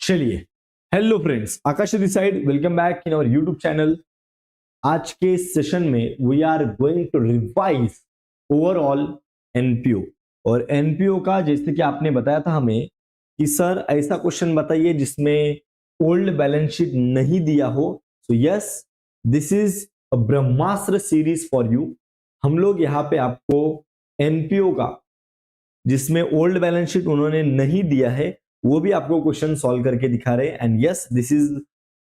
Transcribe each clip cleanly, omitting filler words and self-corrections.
चलिए, hello friends, Akash this side, welcome back in our YouTube channel. आज के session में we are going to revise overall NPO. और NPO का जैसे कि आपने बताया था हमें कि सर ऐसा क्वेश्चन बताइए जिसमें ओल्ड बैलेंस शीट नहीं दिया हो। So yes, this is a Brahmastra series for you. हम लोग यहाँ पे आपको एनपीओ का जिसमें ओल्ड बैलेंस शीट उन्होंने नहीं दिया है वो भी आपको क्वेश्चन सॉल्व करके दिखा रहे हैं। And yes, this is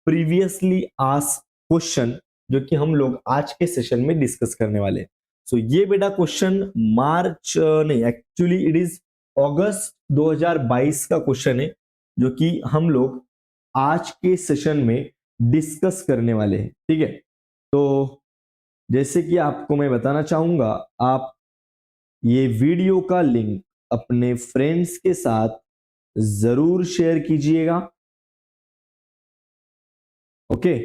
previously asked question जो कि हम लोग आज के सेशन में डिस्कस करने वाले हैं। सो ये बेटा क्वेश्चन मार्च नहीं, एक्चुअली इट इज अगस्त 2022 का क्वेश्चन है जो कि हम लोग आज के सेशन में डिस्कस करने वाले हैं। ठीक है, तो जैसे कि आपको मैं बताना चाहूंगा, आप ये वीडियो का लिंक अपने फ्रेंड्स के साथ जरूर शेयर कीजिएगा। ओके,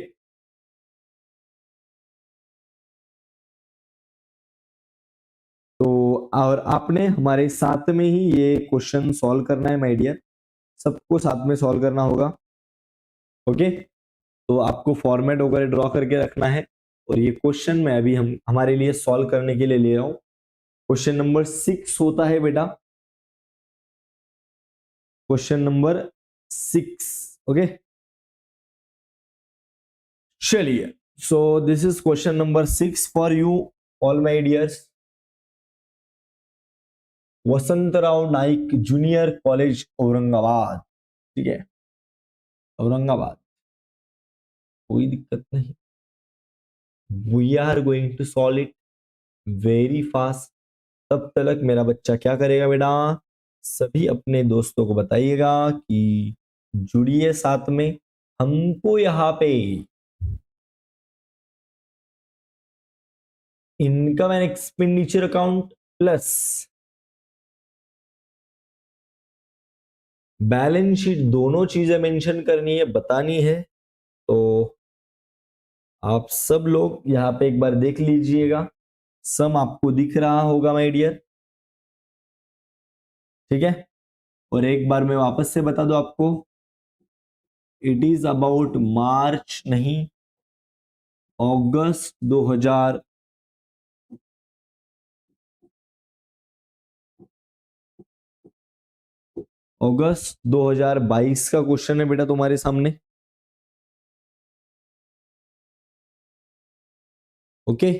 तो और आपने हमारे साथ में ही ये क्वेश्चन सॉल्व करना है माय डियर, सबको साथ में सॉल्व करना होगा। ओके, तो आपको फॉर्मेट वगैरह ड्रॉ करके रखना है। और ये क्वेश्चन मैं अभी हम हमारे लिए सॉल्व करने के लिए ले रहा हूं। क्वेश्चन नंबर 6 होता है बेटा, क्वेश्चन नंबर 6। ओके, चलिए, so this is question number 6 for you all my dears. Vasantrao Naik junior college Aurangabad. ठीक है, औरंगाबाद, कोई दिक्कत नहीं। We are going to solve it very fast. तब तक मेरा बच्चा क्या करेगा बेटा, सभी अपने दोस्तों को बताइएगा कि जुड़िए साथ में। हमको यहाँ पे income and expenditure account plus balance sheet दोनों चीजें मेंशन करनी है, बतानी है। तो आप सब लोग यहाँ पे एक बार देख लीजिएगा, सम आपको दिख रहा होगा माय डियर। ठीक है, और एक बार मैं वापस से बता दूं आपको, इट इज अबाउट मार्च नहीं, अगस्त 2000 अगस्त 2022 का क्वेश्चन है बेटा तुम्हारे सामने। ओके,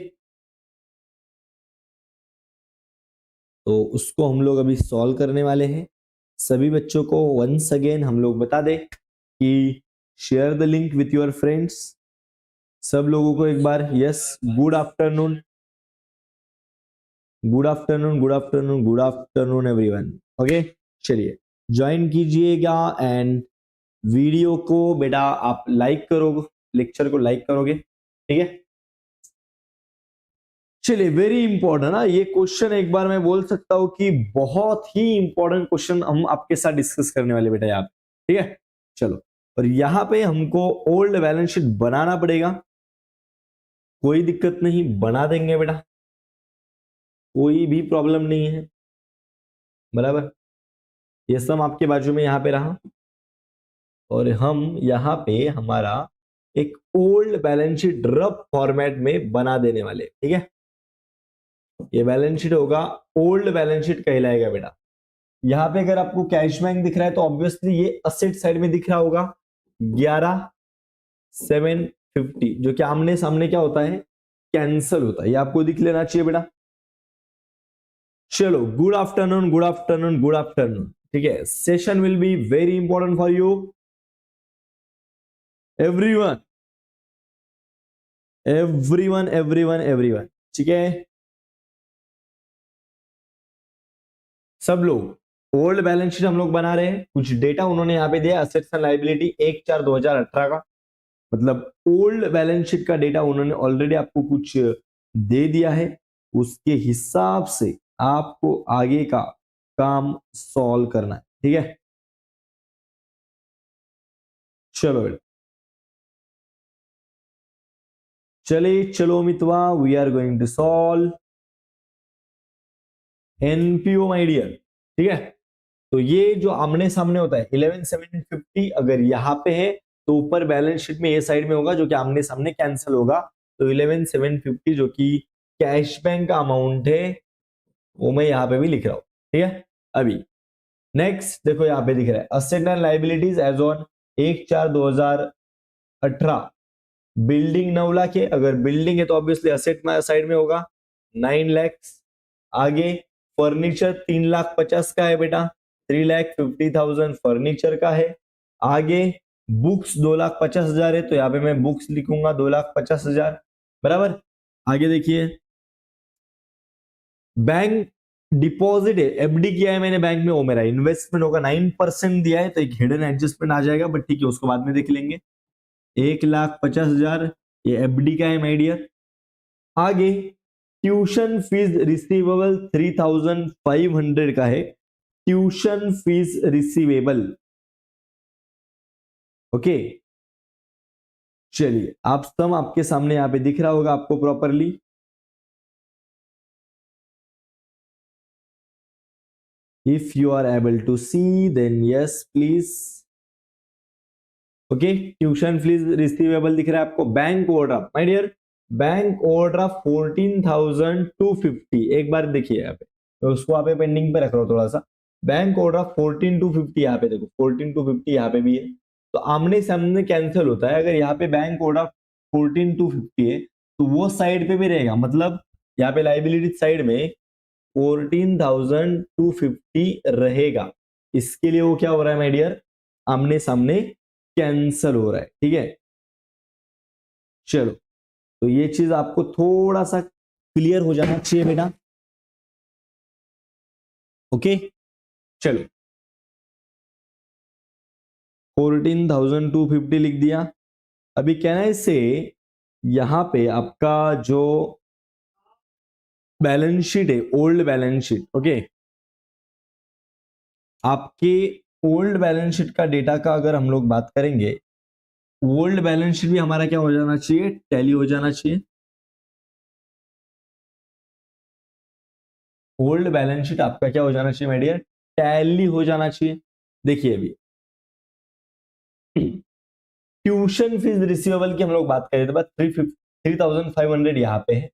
तो उसको हम लोग अभी सॉल्व करने वाले हैं। सभी बच्चों को वंस अगेन हम लोग बता दें कि share the link with your friends. सब लोगों को एक बार yes, good afternoon, good afternoon, good afternoon, good afternoon everyone. Okay, चलिए ज्वाइन कीजिएगा एंड वीडियो को बेटा आप लाइक करोगे, लेक्चर को लाइक करोगे। ठीक है, चलिए, वेरी इंपॉर्टेंट ना ये क्वेश्चन। एक बार मैं बोल सकता हूं कि बहुत ही इंपॉर्टेंट क्वेश्चन हम आपके साथ डिस्कस करने वाले बेटा यहाँ। ठीक है, चलो, और यहाँ पे हमको ओल्ड बैलेंस शीट बनाना पड़ेगा। कोई दिक्कत नहीं, बना देंगे बेटा, कोई भी प्रॉब्लम नहीं है। बराबर, ये सब आपके बाजू में यहाँ पे रहा और हम यहाँ पे हमारा एक old balance sheet rough format में बना देने वाले। ठीक है, ये बैलेंस शीट होगा, ओल्ड बैलेंस शीट कहलाएगा बेटा। यहाँ पे अगर आपको कैश बैंक दिख रहा है तो ऑब्वियसली ये असेट साइड में दिख रहा होगा 11750, जो कि आमने सामने क्या होता है, कैंसल होता है। ये आपको दिख लेना चाहिए बेटा। चलो, good afternoon, good afternoon, good afternoon. ठीक है, session will be very important for you everyone, everyone, everyone, everyone. ठीक है, सब लोग ओल्ड बैलेंस शीट हम लोग बना रहे हैं। कुछ डेटा उन्होंने यहाँ पे दिया, असेट्स एंड लायबिलिटी 1/4/2018 का, मतलब ओल्ड बैलेंस शीट का डेटा उन्होंने ऑलरेडी आपको कुछ दे दिया है। उसके हिसाब से आपको आगे का काम सॉल्व करना है। ठीक है, चलो बेटा, चलिए, चलो Mitwa, we are going to solve NPO my dear. ठीक है, तो ये जो आमने सामने होता है 11,750 अगर यहाँ पे है तो ऊपर बैलेंस शीट में ये साइड में होगा जो कि आमने सामने कैंसिल होगा। तो 11,750 जो कि कैश बैंक का अमाउंट है वो मैं यहाँ पे भी लिख रहा हूँ, ठीक है। अभी नेक्स्ट देखो यहाँ पे दिख रहा है asset and liabilities as on 1/4/2018 building 9 lakh है। अगर बिल्डिंग है तो ऑब्वियसली असेट में साइड में होगा 9 लाख। आगे फर्नीचर 3,50,000 का है बेटा, 3,50,000 फर्नीचर का है। आगे बुक्स 2,50,000 है तो यहाँ पे मैं बुक्स लिखूंगा 2,50,000 बराबर। आगे देखिए बैंक डिपॉजिट है, एफडी किया है मैंने बैंक में, वो मेरा इन्वेस्टमेंट होगा 9% दिया है तो एक हिडन एडजस्टमेंट आ जाएगा, बट ठीक है उसको बाद में देख लेंगे। 1,50,000 ये एफडी का है माय डियर। आगे ट्यूशन फीस रिसीवेबल 3,500 का है, ट्यूशन फीस रिसीवेबल। ओके चलिए आप सम आपके सामने यहां पे दिख रहा होगा आपको properly. If you are able to see, then yes, please. Okay tuition fees receivable दिख रहा है आपको। Bank overdraft my dear, bank overdraft 14,250। एक बार देखिए यहाँ पे, तो उसको यहाँ पे पेंडिंग पे रख रहा हूँ थोड़ा सा। बैंक ओवरड्राफ्ट 14,250 यहाँ पे देखो, 14,250 यहाँ पे भी है तो आमने सामने कैंसिल होता है। अगर यहाँ पे बैंक ओवरड्राफ्ट 14,250 है तो वो साइड पे भी रहेगा, मतलब यहाँ पे लाइबिलिटी साइड में 14,250 रहेगा। इसके लिए वो क्या हो रहा है माय डियर, आमने सामने कैंसल हो रहा है, ठीक है। चलो तो ये चीज आपको थोड़ा सा क्लियर हो जाना चाहिए बेटा। ओके चलो 14,250 लिख दिया। अभी कहना है इससे यहां पे आपका जो बैलेंस शीट है, ओल्ड बैलेंस शीट, ओके आपके ओल्ड बैलेंस शीट का डेटा का अगर हम लोग बात करेंगे, ओल्ड बैलेंस शीट भी हमारा क्या हो जाना चाहिए, टैली हो जाना चाहिए। ओल्ड बैलेंस शीट आपका क्या हो जाना चाहिए माय डियर, टैली हो जाना चाहिए। देखिए अभी ट्यूशन फीस रिसीवेबल की हम लोग बात करें तो 3,500 यहाँ पे है,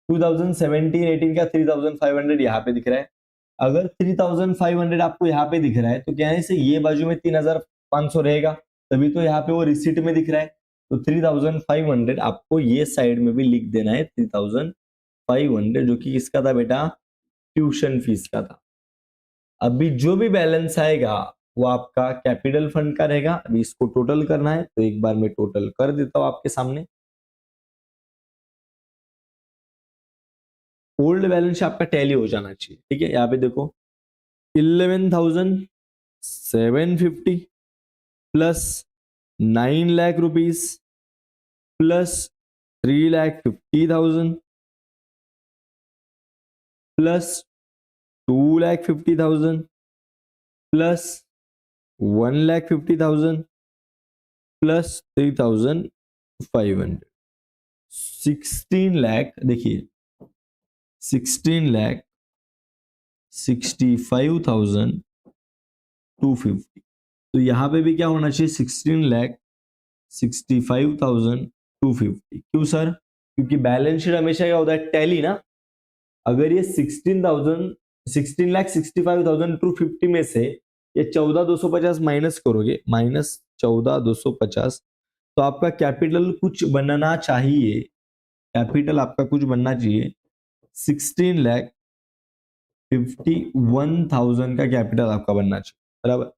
2017-18 का 3,500 यहाँ पे दिख रहा है। अगर 3,500 आपको यहाँ पे दिख रहा है तो कहने से ये बाजू में 3,500 रहेगा, तभी तो यहाँ पे वो रिसीट में दिख रहा है। तो 3,500 आपको ये साइड में भी लिख देना है, 3,500 जो कि किसका था बेटा, ट्यूशन फीस का था। अभी जो भी बैलेंस आएगा वो आपका कैपिटल फंड का रहेगा। अभी इसको टोटल करना है तो एक बार मैं टोटल कर देता हूं आपके सामने। ओल्ड बैलेंस आपका टैली हो जाना चाहिए, ठीक है। यहाँ पे देखो 11,750 plus 9 lakh rupees plus 3,50,000 plus 2,50,000 plus 1,50,000 plus 3,500, 16 lakh. देखिए 16,65,250। तो यहां पे भी क्या होना चाहिए, 16,65,250। क्यों सर, क्योंकि बैलेंस शीट हमेशा क्या होता है, टैली ना। अगर ये 16,65,250 में से ये 14,250 माइनस करोगे, माइनस 14,250, तो आपका कैपिटल कुछ बनना चाहिए, कैपिटल आपका कुछ बनना चाहिए 16,51,000 का कैपिटल आपका बनना चाहिए बराबर।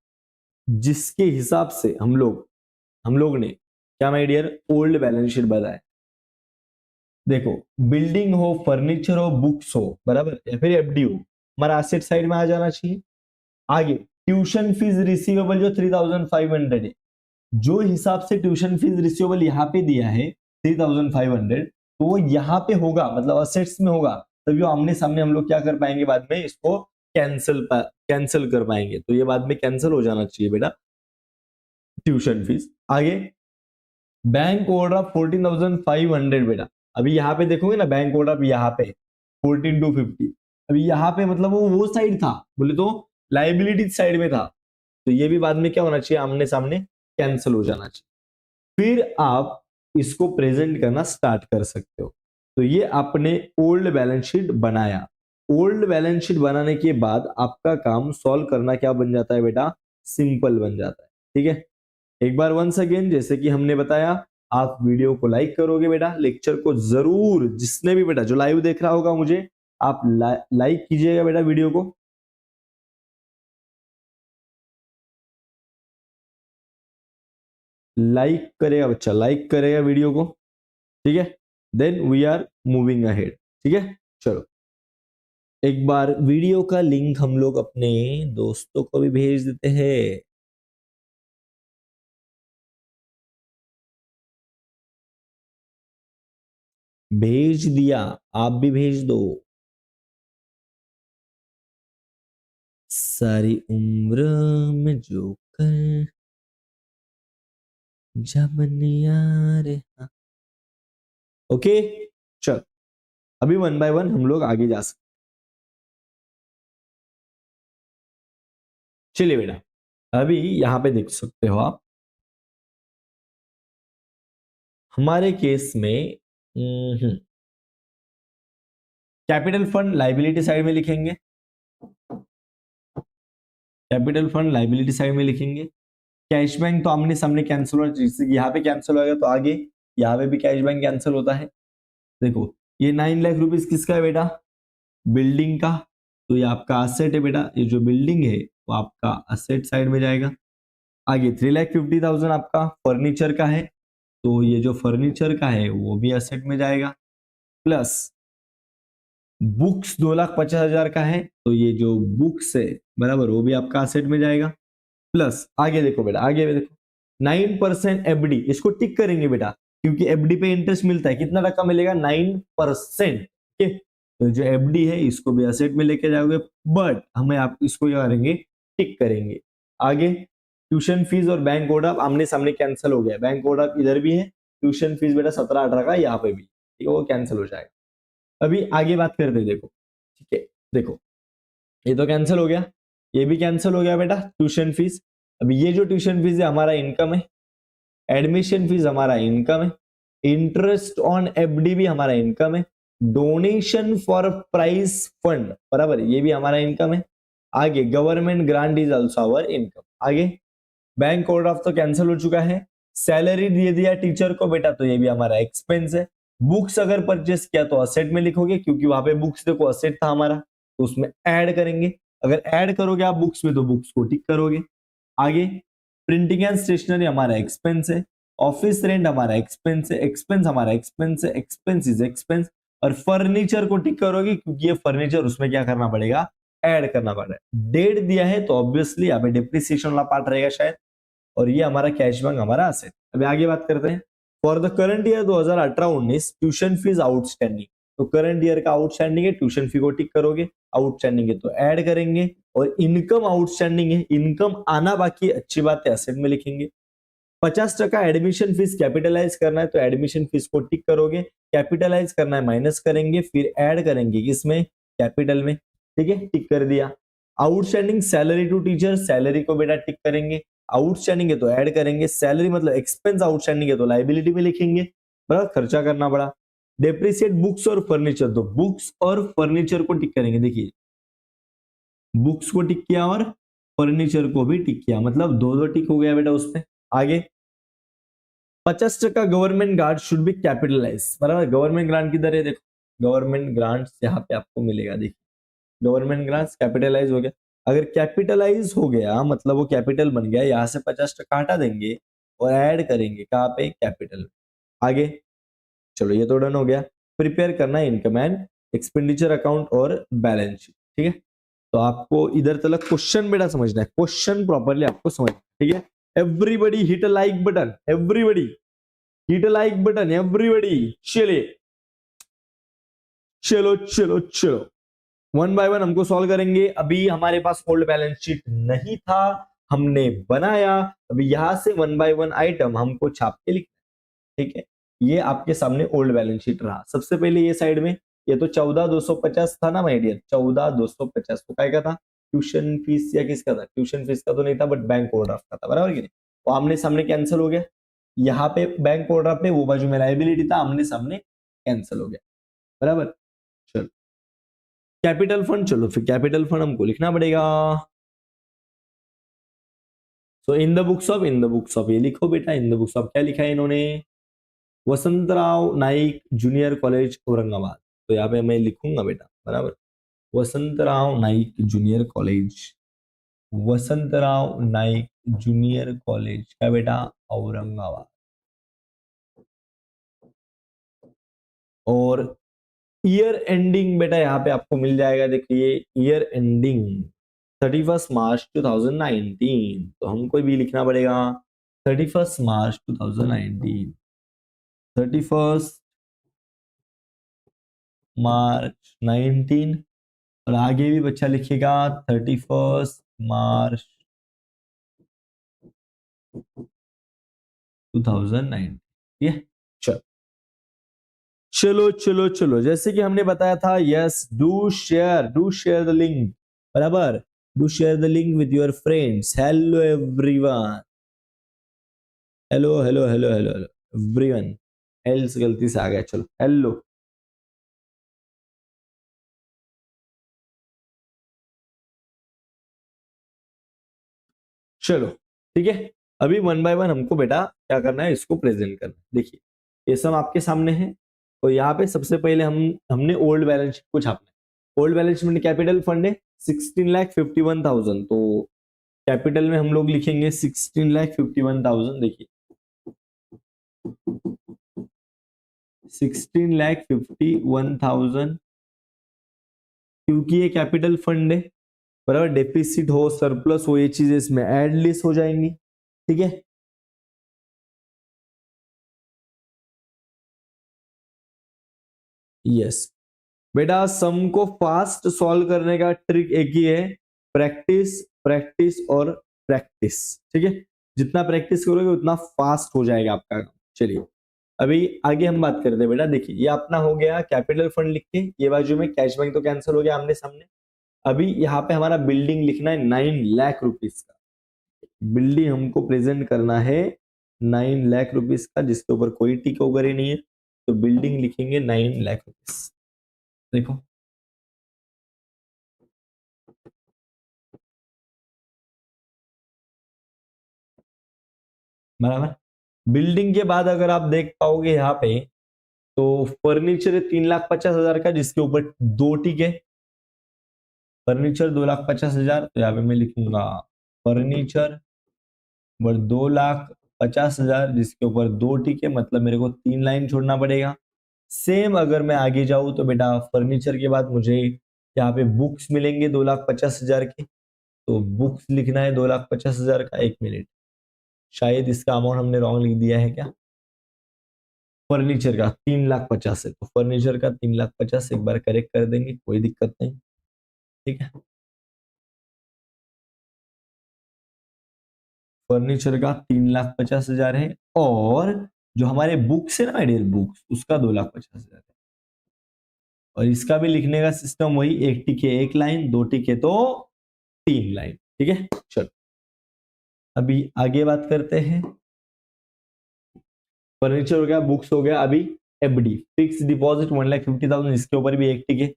जिसके हिसाब से हम लोग ने क्या my dear, old balance sheet बताया। देखो बिल्डिंग हो, फर्नीचर हो, बुक्स हो बराबर, या फिर एफडी हो, हमारा एसेट साइड में आ जाना चाहिए। आगे ट्यूशन फीस रिसीवेबल जो 3,500 है, जो हिसाब से ट्यूशन फीस रिसीवेबल यहाँ पे दिया है 3,500, तो वो यहाँ पे होगा, मतलब असेट्स में होगा, तभी वो आमने सामने हम लोग क्या कर पाएंगे, बाद में इसको कैंसिल कर पाएंगे। तो ये बाद में कैंसिल हो जाना चाहिए बेटा ट्यूशन फीस। आगे बैंक ओवरड्राफ्ट 14,500 बेटा। अभी यहाँ पे देखोगे ना बैंक ओवरड्राफ्ट यहाँ पे 14,250, अभी यहाँ पे मतलब वो साइड था, बोले तो लाइबिलिटी साइड में था, तो ये भी बाद में क्या होना चाहिए, आमने सामने कैंसिल हो जाना चाहिए। फिर आप इसको प्रेजेंट करना स्टार्ट कर सकते हो। तो ये आपने ओल्ड बैलेंस शीट बनाया। ओल्ड बैलेंस शीट बनाने के बाद आपका काम सॉल्व करना क्या बन जाता है बेटा, सिंपल बन जाता है। ठीक है, एक बार वंस अगेन जैसे कि हमने बताया, आप वीडियो को लाइक करोगे बेटा, लेक्चर को जरूर, जिसने भी बेटा जो लाइव देख रहा होगा मुझे, आप लाइक कीजिएगा बेटा वीडियो को। लाइक करेगा बच्चा, लाइक करेगा वीडियो को। ठीक है, then we are moving ahead. ठीक है, चलो एक बार वीडियो का लिंक हम लोग अपने दोस्तों को भी भेज देते हैं। भेज दिया, आप भी भेज दो। सारी उम्र में जो कर जब यार। ओके, चल अभी वन बाय वन हम लोग आगे जा सकते। चलिए बेटा, अभी यहां पे देख सकते हो आप, हमारे केस में कैपिटल फंड लाइबिलिटी साइड में लिखेंगे, कैपिटल फंड लाइबिलिटी साइड में लिखेंगे। कैश बैंक तो आमने सामने कैंसिल होना चाहिए, जैसे यहाँ पे कैंसिल हो गया तो आगे यहाँ पे भी कैश बैंक कैंसिल होता है। देखो ये 9 लाख रुपीस किसका है बेटा, बिल्डिंग का, तो ये आपका असेट है बेटा, ये जो बिल्डिंग है वो आपका असेट साइड में जाएगा। आगे 3,50,000 आपका फर्नीचर का है, तो ये जो फर्नीचर का है वो भी असेट में जाएगा। प्लस बुक्स 2,50,000 का है, तो ये जो बुक्स है बराबर वो भी आपका असेट में जाएगा। प्लस आगे देखो बेटा, आगे देखो 9% एफडी, इसको टिक करेंगे बेटा, क्योंकि एफडी पे इंटरेस्ट मिलता है, कितना टका मिलेगा, 9%। ठीक है, तो जो एफडी है इसको भी असेट में लेके जाओगे, बट हमें आप इसको क्या करेंगे, टिक करेंगे। आगे ट्यूशन फीस और बैंक ओवर आमने सामने कैंसिल हो गया, बैंक ओवर इधर भी है, ट्यूशन फीस बेटा 17-18 का यहाँ पे भी, ठीक है, वो कैंसिल हो जाएगा। अभी आगे बात करते हैं, देखो ठीक है, देखो ये तो कैंसिल हो गया, ये भी कैंसिल हो गया बेटा ट्यूशन फीस। अभी ये जो ट्यूशन फीस है हमारा इनकम है, एडमिशन फीस हमारा इनकम है, इंटरेस्ट ऑन एफडी भी हमारा इनकम है, डोनेशन फॉर प्राइज फंड बराबर ये भी हमारा इनकम है। आगे government grant is also our income. आगे बैंक ओवरड्राफ्ट तो कैंसिल हो चुका है, सैलरी दे दिया टीचर को बेटा, तो ये भी हमारा एक्सपेंस है। बुक्स अगर परचेस किया तो असेट में लिखोगे, क्योंकि वहां पे बुक्स देखो असेट था हमारा, तो उसमें ऐड करेंगे। अगर ऐड करोगे आप बुक्स में तो बुक्स को टिक करोगे। आगे प्रिंटिंग एंड स्टेशनरी हमारा एक्सपेंस है, ऑफिस रेंट हमारा एक्सपेंस है, एक्सपेंस हमारा एक्सपेंस है, एक्सपेंस इज एक्सपेंस। और फर्नीचर को टिक करोगे, क्योंकि ये फर्नीचर उसमें क्या करना पड़ेगा, ऐड करना पड़ेगा। डेट दिया है तो ऑब्वियसली यहाँ पे डिप्रिसिएशन वाला पार्ट रहेगा शायद, और ये हमारा कैश बैंक हमारा असेट। अभी आगे बात करते हैं, for the current year 2018-19 tuition fees outstanding, तो करंट ईयर का आउटस्टैंडिंग है, ट्यूशन फी को टिक करोगे, आउटस्टैंडिंग है तो ऐड करेंगे। और इनकम आउटस्टैंडिंग है, इनकम आना बाकी, अच्छी बात है, असेट में लिखेंगे। 50% एडमिशन फीस कैपिटलाइज करना है, तो एडमिशन फीस को टिक करोगे, कैपिटलाइज करना है माइनस करेंगे, फिर ऐड करेंगे किसमें, कैपिटल में। ठीक है, टिक कर दिया। Outstanding salary to teacher, salary को बेटा टिक करेंगे, आउटस्टैंडिंग है तो ऐड करेंगे, सैलरी मतलब एक्सपेंस आउटस्टैंडिंग है तो लाइबिलिटी में लिखेंगे, बराबर, खर्चा करना पड़ा। डेप्रिसिएट बुक्स और फर्नीचर, तो बुक्स और फर्नीचर को टिक करेंगे, देखिए बुक्स को टिक किया और फर्नीचर को भी टिक किया, मतलब दो दो टिक हो गया बेटा उसमें। आगे 50% government grant should be capitalise, बराबर, गवर्नमेंट ग्रांट किधर है, देखो गवर्नमेंट ग्रांट यहाँ पे आपको मिलेगा, देखिए गवर्नमेंट ग्रांट्स कैपिटलाइज हो गया। अगर कैपिटलाइज हो गया मतलब वो कैपिटल बन गया, यहाँ से 50% हटा देंगे और ऐड करेंगे कहाँ पे, कैपिटल। आगे चलो ये तो डन हो गया। प्रिपेयर करना है इनकम एंड एक्सपेंडिचर अकाउंट और बैलेंस शीट। ठीक है, तो आपको इधर तक क्वेश्चन बेटा समझना है, क्वेश्चन प्रॉपरली आपको समझना है। ठीक है, everybody hit a like button, everybody hit a like button, everybody. चलिए चलो चलो चलो, वन बाय वन हमको सॉल्व करेंगे। अभी हमारे पास ओल्ड बैलेंस शीट नहीं था, हमने बनाया। अभी यहां से वन बाय वन आइटम हमको छाप के लिखना है। ठीक है, ये आपके सामने ओल्ड बैलेंस शीट रहा। सबसे पहले ये साइड में, ये तो 14,250 था ना माय डियर, 14,250 तो काय का था, ट्यूशन फीस या किसका था, ट्यूशन फीस का तो नहीं था बट बैंक ओवरड्राफ्ट का था, बराबर कि नहीं। वो आमने सामने कैंसिल हो गया, यहाँ पे बैंक ओवरड्राफ्ट पे वो बाजू में लायबिलिटी था, आमने सामने कैंसिल हो गया, बराबर। चलो कैपिटल फंड, चलो फिर कैपिटल फंड हमको लिखना पड़ेगा। सो इन द बुक्स ऑफ ये लिखो बेटा, इन द बुक्स ऑफ क्या लिखा है इन्होंने, वसंतराव नाइक जूनियर कॉलेज औरंगाबाद। तो यहाँ पे मैं लिखूंगा बेटा, बराबर, Vasantrao Naik junior college, Vasantrao Naik junior college का बेटा औरंगाबाद। और ईयर एंडिंग बेटा यहाँ पे आपको मिल जाएगा, देखिए ईयर एंडिंग 31 मार्च 2019, तो हमको भी लिखना पड़ेगा 31 मार्च 2019, 31 मार्च 19, और आगे भी बच्चा लिखेगा 31 मार्च 2019। ये चलो चलो चलो चलो, जैसे कि हमने बताया था, yes do share the link, बराबर, do share the link with your friends. Hello everyone, hello hello hello hello hello everyone, else गलती से आ गया, चलो हेलो। चलो ठीक है, अभी वन बाय वन हमको बेटा क्या करना है, इसको प्रेजेंट करना है। देखिए ये सब आपके सामने है, तो यहाँ पे सबसे पहले हमने ओल्ड बैलेंस शीट को छापना है। ओल्ड बैलेंस शीट में कैपिटल फंड है 16,51,000, तो कैपिटल में हम लोग लिखेंगे 16,51,000। देखिए 16,51,000, क्योंकि ये कैपिटल फंड है, बराबर, डेफिसिट हो सरप्लस हो ये चीजें इसमें एड लिस्ट हो जाएंगी, ठीक है। यस बेटा, सम को फास्ट सॉल्व करने का ट्रिक एक ही है, प्रैक्टिस प्रैक्टिस और प्रैक्टिस, ठीक है। जितना प्रैक्टिस करोगे उतना फास्ट हो जाएगा आपका काम। चलिए अभी आगे हम बात करते हैं बेटा। देखिए ये अपना हो गया कैपिटल फंड लिख के, ये बाजू में कैश बैंक तो कैंसिल हो गया आमने सामने। अभी यहाँ पे हमारा बिल्डिंग लिखना है 9 लाख रुपीस का, बिल्डिंग हमको प्रेजेंट करना है 9 लाख रुपीस का, जिसके ऊपर कोई टिक वगैरह नहीं है, तो बिल्डिंग लिखेंगे 9 लाख रुपीस। देखो बराबर, बिल्डिंग के बाद अगर आप देख पाओगे यहाँ पे, तो फर्नीचर है 3,50,000 का, जिसके ऊपर दो टिक है, फर्नीचर 2,50,000, तो यहाँ पे मैं लिखूंगा फर्नीचर वर 2,50,000, जिसके ऊपर दो टिक है, मतलब मेरे को 3 लाइन छोड़ना पड़ेगा। सेम अगर मैं आगे जाऊं तो बेटा फर्नीचर के बाद मुझे यहाँ पे बुक्स मिलेंगे 2,50,000 के, तो बुक्स लिखना है 2,50,000 का। एक मिनट, शायद इसका अमाउंट हमने रॉन्ग लिख दिया है क्या, फर्नीचर का 3,50,000 है, तो फर्नीचर का 3,50,000 एक बार करेक्ट कर देंगे, कोई दिक्कत नहीं, ठीक है। फर्नीचर का 3,50,000 है, और जो हमारे बुक्स है ना माय डियर बुक्स, उसका 2,50,000 है। और इसका भी लिखने का सिस्टम वही, एक टिके एक लाइन, दो टिके तो 3 लाइन, ठीक है। चलो अभी आगे बात करते हैं। फर्नीचर हो गया, बुक्स हो गया, अभी एफडी फिक्स डिपॉजिट 1,50,000, इसके ऊपर भी एक टिके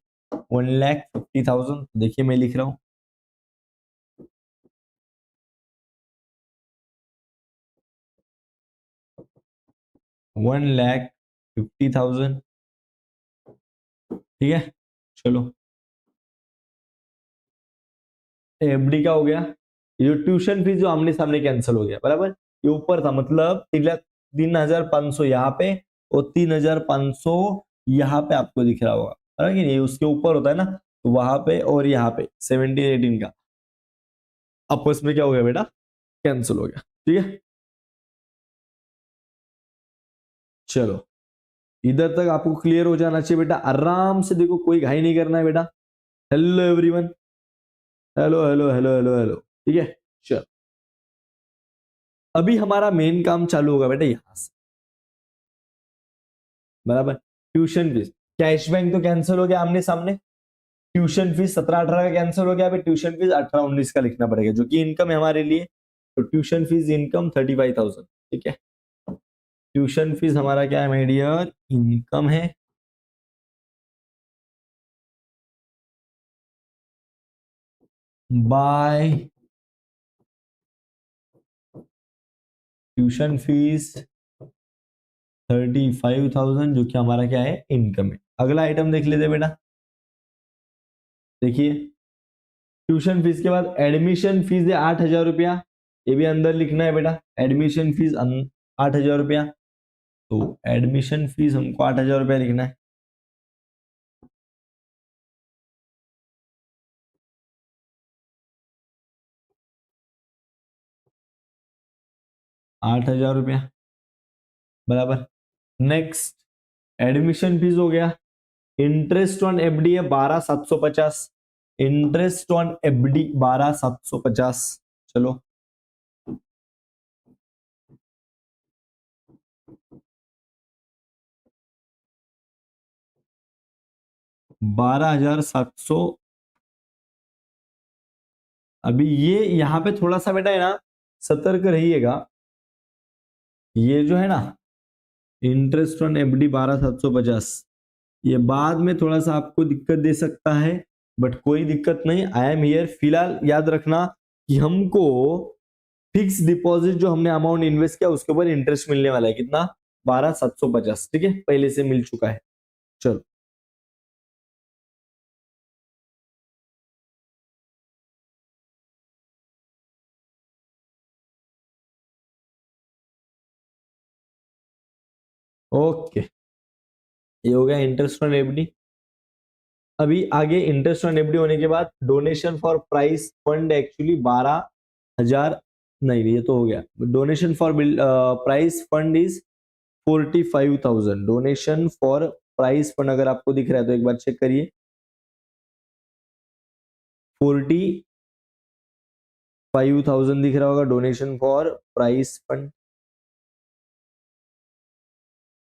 1,50,000। देखिए मैं लिख रहा हूं 1,50,000, ठीक है। चलो एफडी का हो गया, ये जो ट्यूशन फीस जो आमने सामने कैंसिल हो गया, बराबर, ये ऊपर था, मतलब 3,05,000 यहाँ पे और 3,500 यहाँ पे आपको दिख रहा होगा, है कि नहीं, उसके ऊपर होता है ना, तो वहां पे और यहाँ पे 17-18 का आपस में क्या हो गया बेटा, कैंसिल हो गया, ठीक है। चलो इधर तक आपको क्लियर हो जाना चाहिए बेटा, आराम से देखो, कोई घाई नहीं करना है बेटा। Hello everyone, hello hello hello hello hello, ठीक है। चलो अभी हमारा मेन काम चालू होगा बेटा यहां से, बराबर। ट्यूशन फीस, कैश बैंक तो कैंसिल हो गया आमने सामने, ट्यूशन फीस 17-18 का कैंसिल हो गया, अभी ट्यूशन फीस 18-19 का लिखना पड़ेगा जो कि इनकम है हमारे लिए। तो ट्यूशन फीस इनकम 35,000, ठीक है। ट्यूशन फीस हमारा क्या है माय डियर, इनकम है। बाय ट्यूशन फीस 35,000 जो कि हमारा क्या है, इनकम है। अगला आइटम देख लेते बेटा, देखिए ट्यूशन फीस के बाद एडमिशन फीस है 8,000 रुपया, ये भी अंदर लिखना है बेटा। एडमिशन फीस 8,000 रुपया, तो एडमिशन फीस हमको 8,000 रुपया लिखना है। 8,000 रुपया बराबर। नेक्स्ट एडमिशन फीस हो गया। इंटरेस्ट ऑन एफडी है 12,750, इंटरेस्ट ऑन एफडी 12,750। चलो 12,700। अभी ये यहाँ पे थोड़ा सा बेटा है ना, सतर्क रहिएगा। ये जो है ना इंटरेस्ट ऑन एफडी 12,750, ये बाद में थोड़ा सा आपको दिक्कत दे सकता है, बट कोई दिक्कत नहीं, आई एम हियर। फिलहाल याद रखना कि हमको फिक्स डिपॉजिट जो हमने अमाउंट इन्वेस्ट किया उसके ऊपर इंटरेस्ट मिलने वाला है, कितना, 12,750, ठीक है, पहले से मिल चुका है। चलो ओके, ये हो गया इंटरेस्ट ऑन एफडी। अभी आगे इंटरेस्ट ऑन एफडी होने के बाद donation for price fund actually 12,000, नहीं ये तो हो गया। Donation for price fund is 45,000। Donation for price fund अगर आपको दिख रहा है तो एक बार चेक करिए, 45,000 दिख रहा होगा donation for price fund.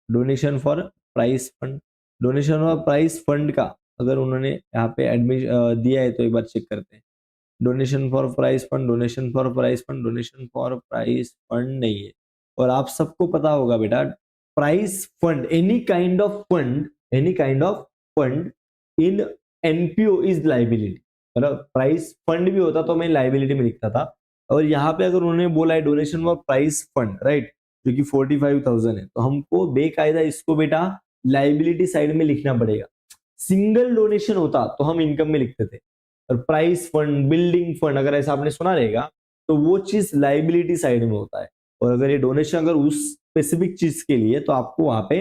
Donation for price fund, donation for price fund का अगर उन्होंने यहाँ पे एडमिशन दिया है तो एक बार चेक करते हैं। Donation for price fund, donation for price fund, donation for price fund नहीं है। और आप सबको पता होगा बेटा, price fund, any kind of fund, any kind of fund in NPO is liability. मतलब प्राइस फंड भी होता तो मैं लाइबिलिटी में लिखता था, और यहाँ पे अगर उन्होंने बोला है donation for price fund, right, जो कि 45,000 है, तो हमको बेकायदा इसको बेटा लाइबिलिटी साइड में लिखना पड़ेगा। सिंगल डोनेशन होता तो हम इनकम में लिखते थे, और प्राइस फंड, बिल्डिंग फंड अगर ऐसा आपने सुना रहेगा तो वो चीज लाइबिलिटी साइड में होता है। और अगर ये डोनेशन अगर उस स्पेसिफिक चीज के लिए, तो आपको वहां पे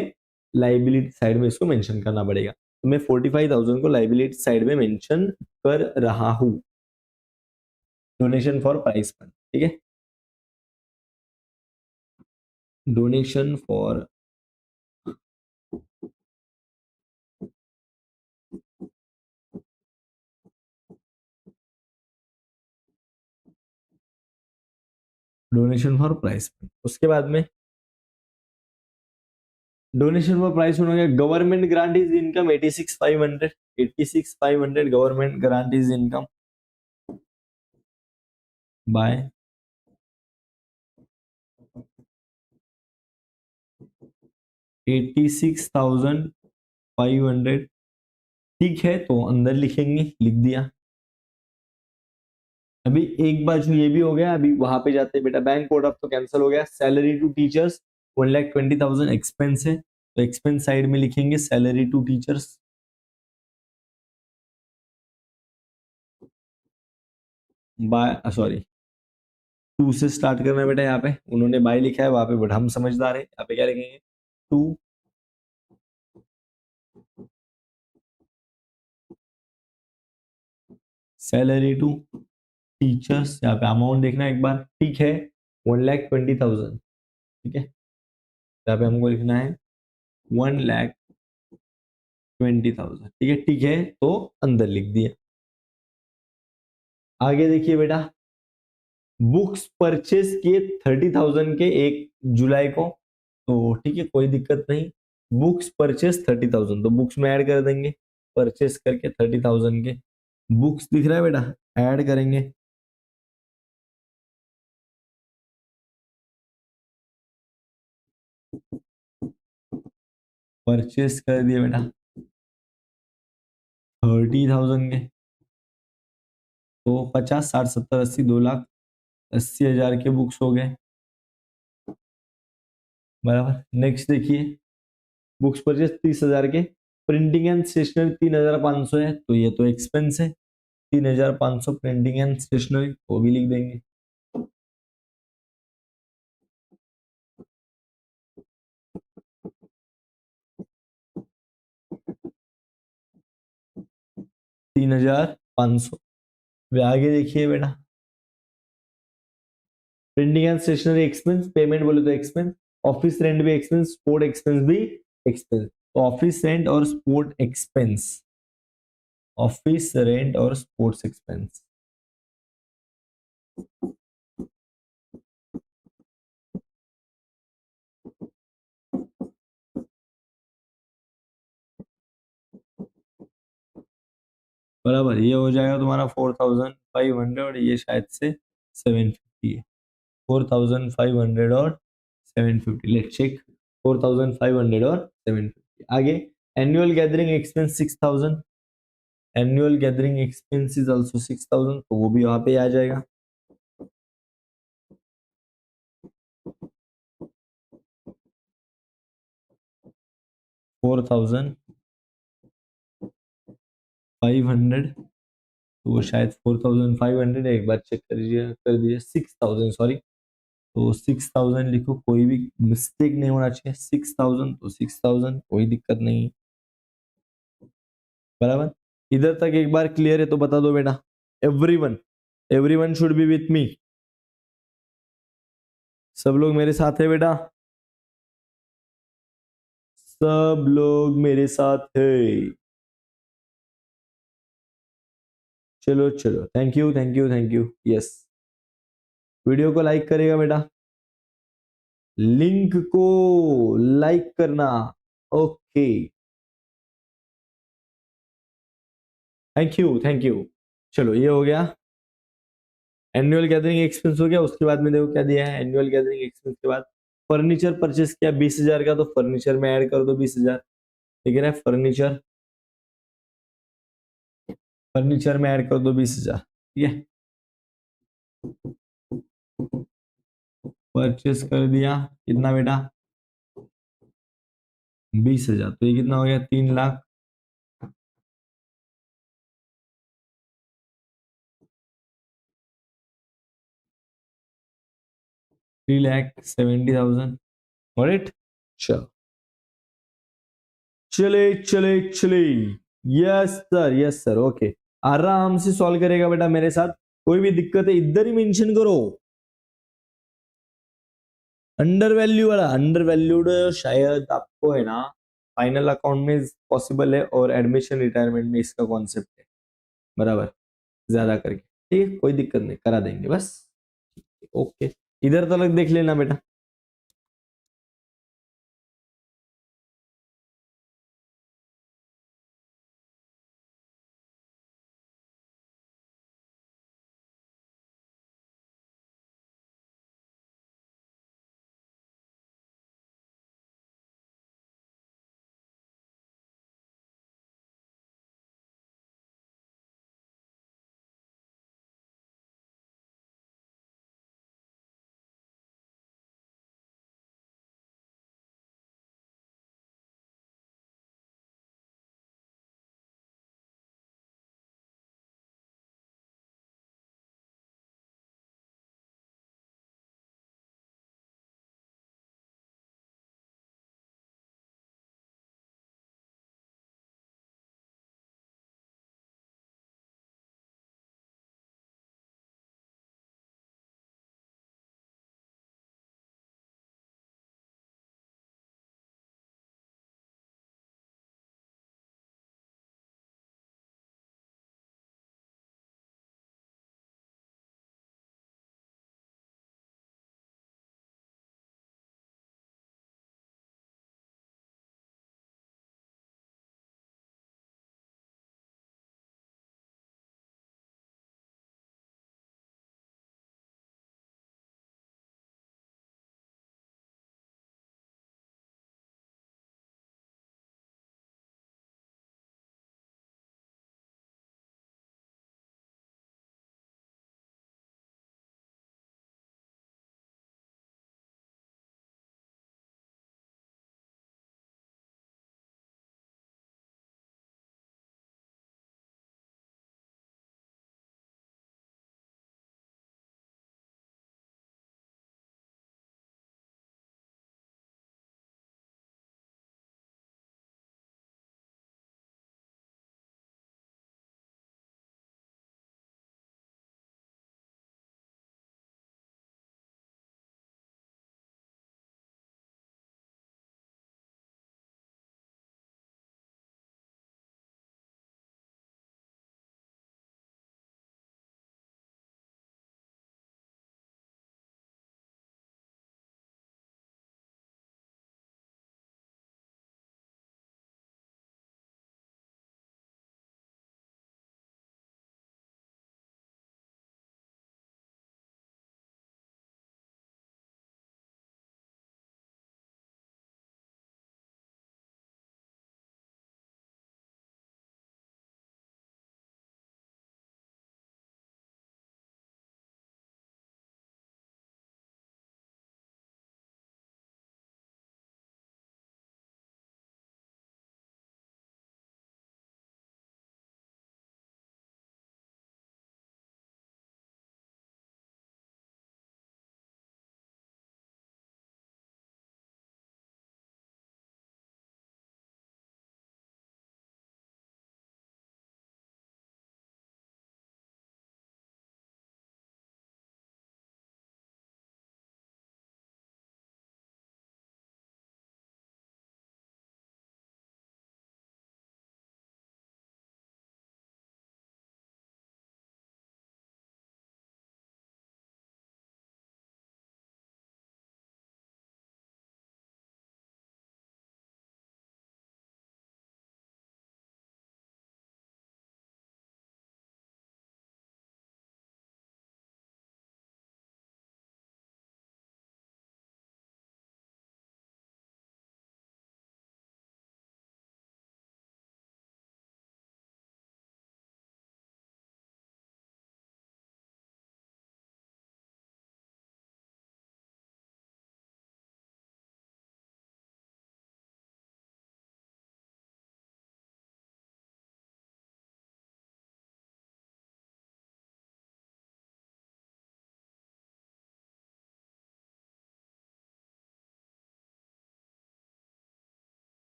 लाइबिलिटी साइड में इसको मेंशन करना पड़ेगा। तो मैं 45,000 को लाइबिलिटी साइड में मेंशन कर रहा हूं, डोनेशन फॉर प्राइस फंड, ठीक है। Donation for donation for price fund. उसके बाद में डोनेशन फॉर प्राइस फंड हो गया। Government grant is income 86,500, 86,500 government grant is income by 86,500, ठीक है, तो अंदर लिखेंगे, लिख दिया। अभी एक बार जो ये भी हो गया, अभी वहां पे जाते हैं बेटा, बैंक कोड ऑफ तो कैंसिल हो गया। सैलरी टू टीचर्स 1,20,000 एक्सपेंस है, तो एक्सपेंस साइड में लिखेंगे salary to teachers by, sorry, two से स्टार्ट करना है बेटा। यहाँ पे उन्होंने बाय लिखा है, वहां पे बट हम समझदार है, यहाँ पे क्या लिखेंगे, टू। सैलरी टू टीचर्स, यहाँ पे अमाउंट देखना एक बार, ठीक है, 1,20,000, ठीक है, यहाँ पे हमको लिखना है 1,20,000, ठीक है, ठीक है, तो अंदर लिख दिया। आगे देखिए बेटा, बुक्स परचेस किए 30,000 के 1 जुलाई को, तो ठीक है, कोई दिक्कत नहीं। बुक्स परचेस 30,000, तो बुक्स में ऐड कर देंगे। परचेस करके 30,000 के बुक्स दिख रहा है बेटा, ऐड करेंगे। परचेस कर दिए बेटा 30,000 के, तो 50, 60, 70, 80, 2,80,000 के बुक्स हो गए बराबर। नेक्स्ट देखिए, बुक्स परचेस 30,000 के, प्रिंटिंग एंड स्टेशनरी 3,500 है, तो ये तो एक्सपेंस है। 3,500 प्रिंटिंग एंड स्टेशनरी, वो भी लिख देंगे। तीन हजार पाँच सौ। आगे देखिए बेटा, printing and stationery expense, payment बोले तो एक्सपेंस, ऑफिस रेंट भी एक्सपेंस, स्पोर्ट एक्सपेंस भी एक्सपेंस। तो ऑफिस रेंट और स्पोर्ट एक्सपेंस, ऑफिस रेंट और स्पोर्ट्स एक्सपेंस, बराबर। ये हो जाएगा तुम्हारा 4,500, ये शायद से 750 है। 4,500 और 750, लेट चेक। 4,500 और 750। आगे, annual gathering expense 6,000, annual gathering expense is also 6,000, तो वो भी वहां पे आ जाएगा। 4,500, तो वो शायद 4,500, एक बार चेक कर दीजिए 6,000, सॉरी। तो 6,000 लिखो, कोई भी मिस्टेक नहीं होना चाहिए। 6,000 तो 6,000, कोई दिक्कत नहीं, बराबर। इधर तक एक बार क्लियर है तो बता दो बेटा, everyone, everyone should be with me. सब लोग मेरे साथ है बेटा, सब लोग मेरे साथ है। चलो चलो, thank you thank you thank you, yes. Video को लाइक करेगा बेटा, लिंक को लाइक करना। Okay, thank you thank you. चलो ये हो गया, एनुअल गैदरिंग एक्सपेंस हो गया। उसके बाद में देखो क्या दिया है, एनुअल गैदरिंग एक्सपेंस के बाद फर्नीचर परचेस किया 20,000 का, तो फर्नीचर में ऐड कर दो 20,000। ठीक है ना, फर्नीचर, फर्नीचर में ऐड कर दो 20,000। ठीक है, परचेस कर दिया कितना बेटा, 20,000, तो ये कितना हो गया, 3,00,000। 3,70,000, ऑलराइट। चलो, चले चले चले, yes sir yes sir, okay. आराम से सॉल्व करेगा बेटा मेरे साथ, कोई भी दिक्कत है इधर ही मेंशन करो। अंडर वैल्यू वाला, अंडर वैल्यूड शायद आपको है ना फाइनल अकाउंट में पॉसिबल है, और एडमिशन रिटायरमेंट में इसका कॉन्सेप्ट है, बराबर, ज्यादा करके। ठीक है, कोई दिक्कत नहीं, करा देंगे बस। ओके, इधर तक देख लेना बेटा।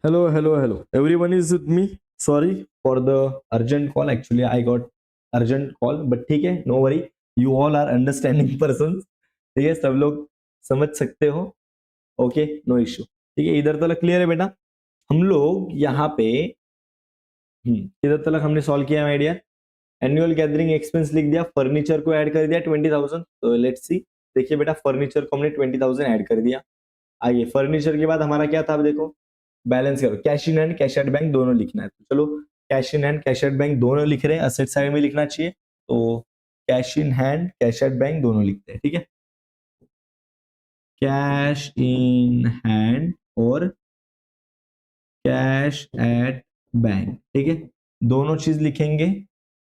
hello everyone is with me. Sorry for the urgent call, actually I got urgent call, but ठीक है, no worry, you all are understanding persons. ठीक है, सब लोग समझ सकते हो. Okay, no issue. ठीक है, इधर तक क्लियर है बेटा. हम लोग यहाँ पे इधर तक हमने सॉल्व किया my dear. Annual gathering expense लिख दिया, फर्नीचर को ऐड कर दिया 20,000. तो लेट्स सी. देखिए बेटा, फर्नीचर को हमने 20,000 ऐड कर दिया. आइए, फर्नीचर के बाद हमारा क्या था, अब देखो बैलेंस करो. Cash in hand, cash at bank दोनों लिखना है. तो चलो, cash in hand, cash at bank दोनों लिख रहे हैं, असेट साइड में लिखना चाहिए. तो cash in hand, cash at bank दोनों लिखते हैं. ठीक है, कैश इन हैंड और कैश एट बैंक. ठीक है, दोनों चीज लिखेंगे.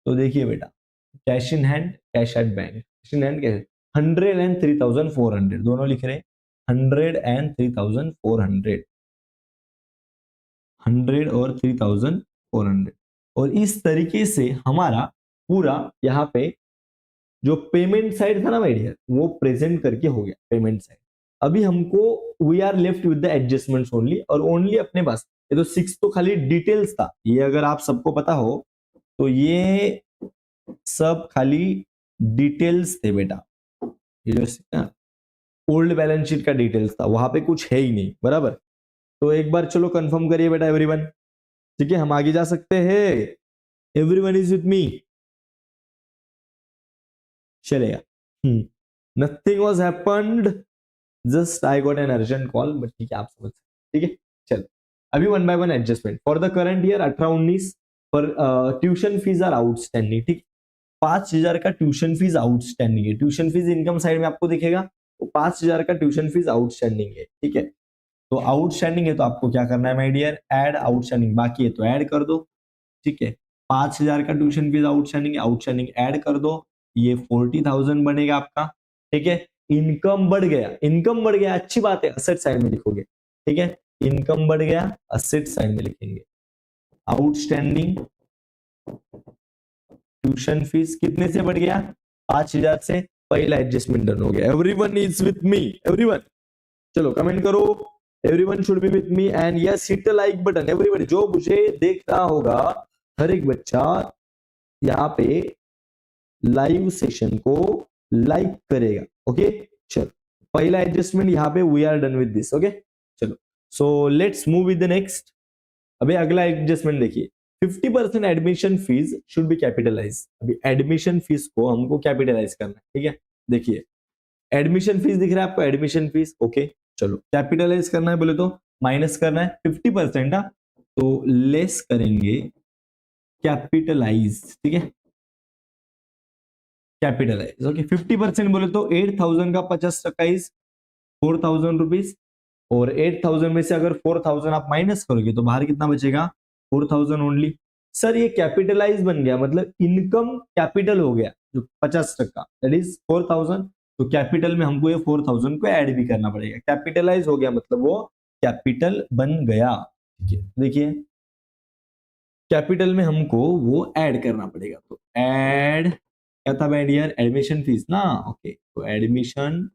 तो देखिए बेटा, cash in hand, cash at bank, cash in hand cash, 100 and 3,400 दोनों लिख रहे हैं. 100 एंड 3,400, 100 और 3,400. और इस तरीके से हमारा पूरा यहाँ पे जो पेमेंट साइड था ना माय डियर, वो प्रेजेंट करके हो गया पेमेंट साइड. अभी हमको we are left with the adjustments only, और ओनली अपने पास ये तो 6 तो खाली डिटेल्स था. ये अगर आप सबको पता हो तो ये सब खाली डिटेल्स थे बेटा. ये जो ओल्ड बैलेंस शीट का डिटेल्स था, वहां पे कुछ है ही नहीं. बराबर. तो एक बार चलो कंफर्म करिए बेटा एवरीवन. ठीक है, हम आगे जा सकते हैं. Everyone is with me. चलेगा. Nothing was happened, just I got an urgent call, but ठीक है, आप समझ सकते. ठीक है, चलो. अभी one by one adjustment for the current year 18-19 पर ट्यूशन फीस आर आउटस्टैंडिंग. ठीक, 5,000 का ट्यूशन फीस आउटस्टैंडिंग है. ट्यूशन फीस इनकम साइड में आपको दिखेगा, तो 5,000 का ट्यूशन फीस आउटस्टैंडिंग है. ठीक है, तो आउटस्टैंडिंग है तो आपको क्या करना है माय डियर, ऐड आउटस्टैंडिंग. बाकी है तो ऐड कर दो. ठीक है, 5,000 का tuition fees outstanding, outstanding add कर दो, ये 40,000 बनेगा आपका. ठीक है, इनकम बढ़ गया, इनकम बढ़ गया, अच्छी बात है, असेट साइड में लिखोगे. ठीक है, इनकम बढ़ गया, असेट साइड में लिखेंगे. आउटस्टैंडिंग ट्यूशन फीस कितने से बढ़ गया, 5,000 से. पहला एडजस्टमेंट डन हो गया. Everyone is with me, everyone. चलो कमेंट करो, everyone should be with me and yes hit the like button. Everybody जो मुझे देख रहा होगा, हर एक बच्चा यहाँ पे लाइव सेशन को लाइक करेगा. ओके, चलो पहला एडजस्टमेंट यहाँ पे we are done with this. Okay, चलो so let's move with the next. अभी अगला एडजस्टमेंट देखिए, 50% admission fees should be capitalize. अभी एडमिशन फीस को हमको कैपिटलाइज करना है. ठीक है, देखिए एडमिशन फीस दिख रहा है आपको, एडमिशन फीस. ओके, चलो कैपिटलाइज करना है बोले तो माइनस करना है 50%. तो लेस करेंगे कैपिटलाइज. ठीक है, कैपिटलाइज. ओके, 50% बोले तो 8,000 का 50% इज 4,000 रुपीज. और 8,000 में से अगर 4,000 आप माइनस करोगे तो बाहर कितना बचेगा, 4,000 ओनली. सर ये कैपिटलाइज बन गया, मतलब इनकम कैपिटल हो गया जो 50%, दैट इज 4,000. तो कैपिटल में हमको ये 4,000 को ऐड भी करना पड़ेगा. कैपिटलाइज हो गया मतलब वो कैपिटल बन गया. ठीक है, देखिए कैपिटल में हमको वो ऐड करना पड़ेगा. तो ऐड क्या था माय डियर, एडमिशन फीस ना. ओके, तो एडमिशन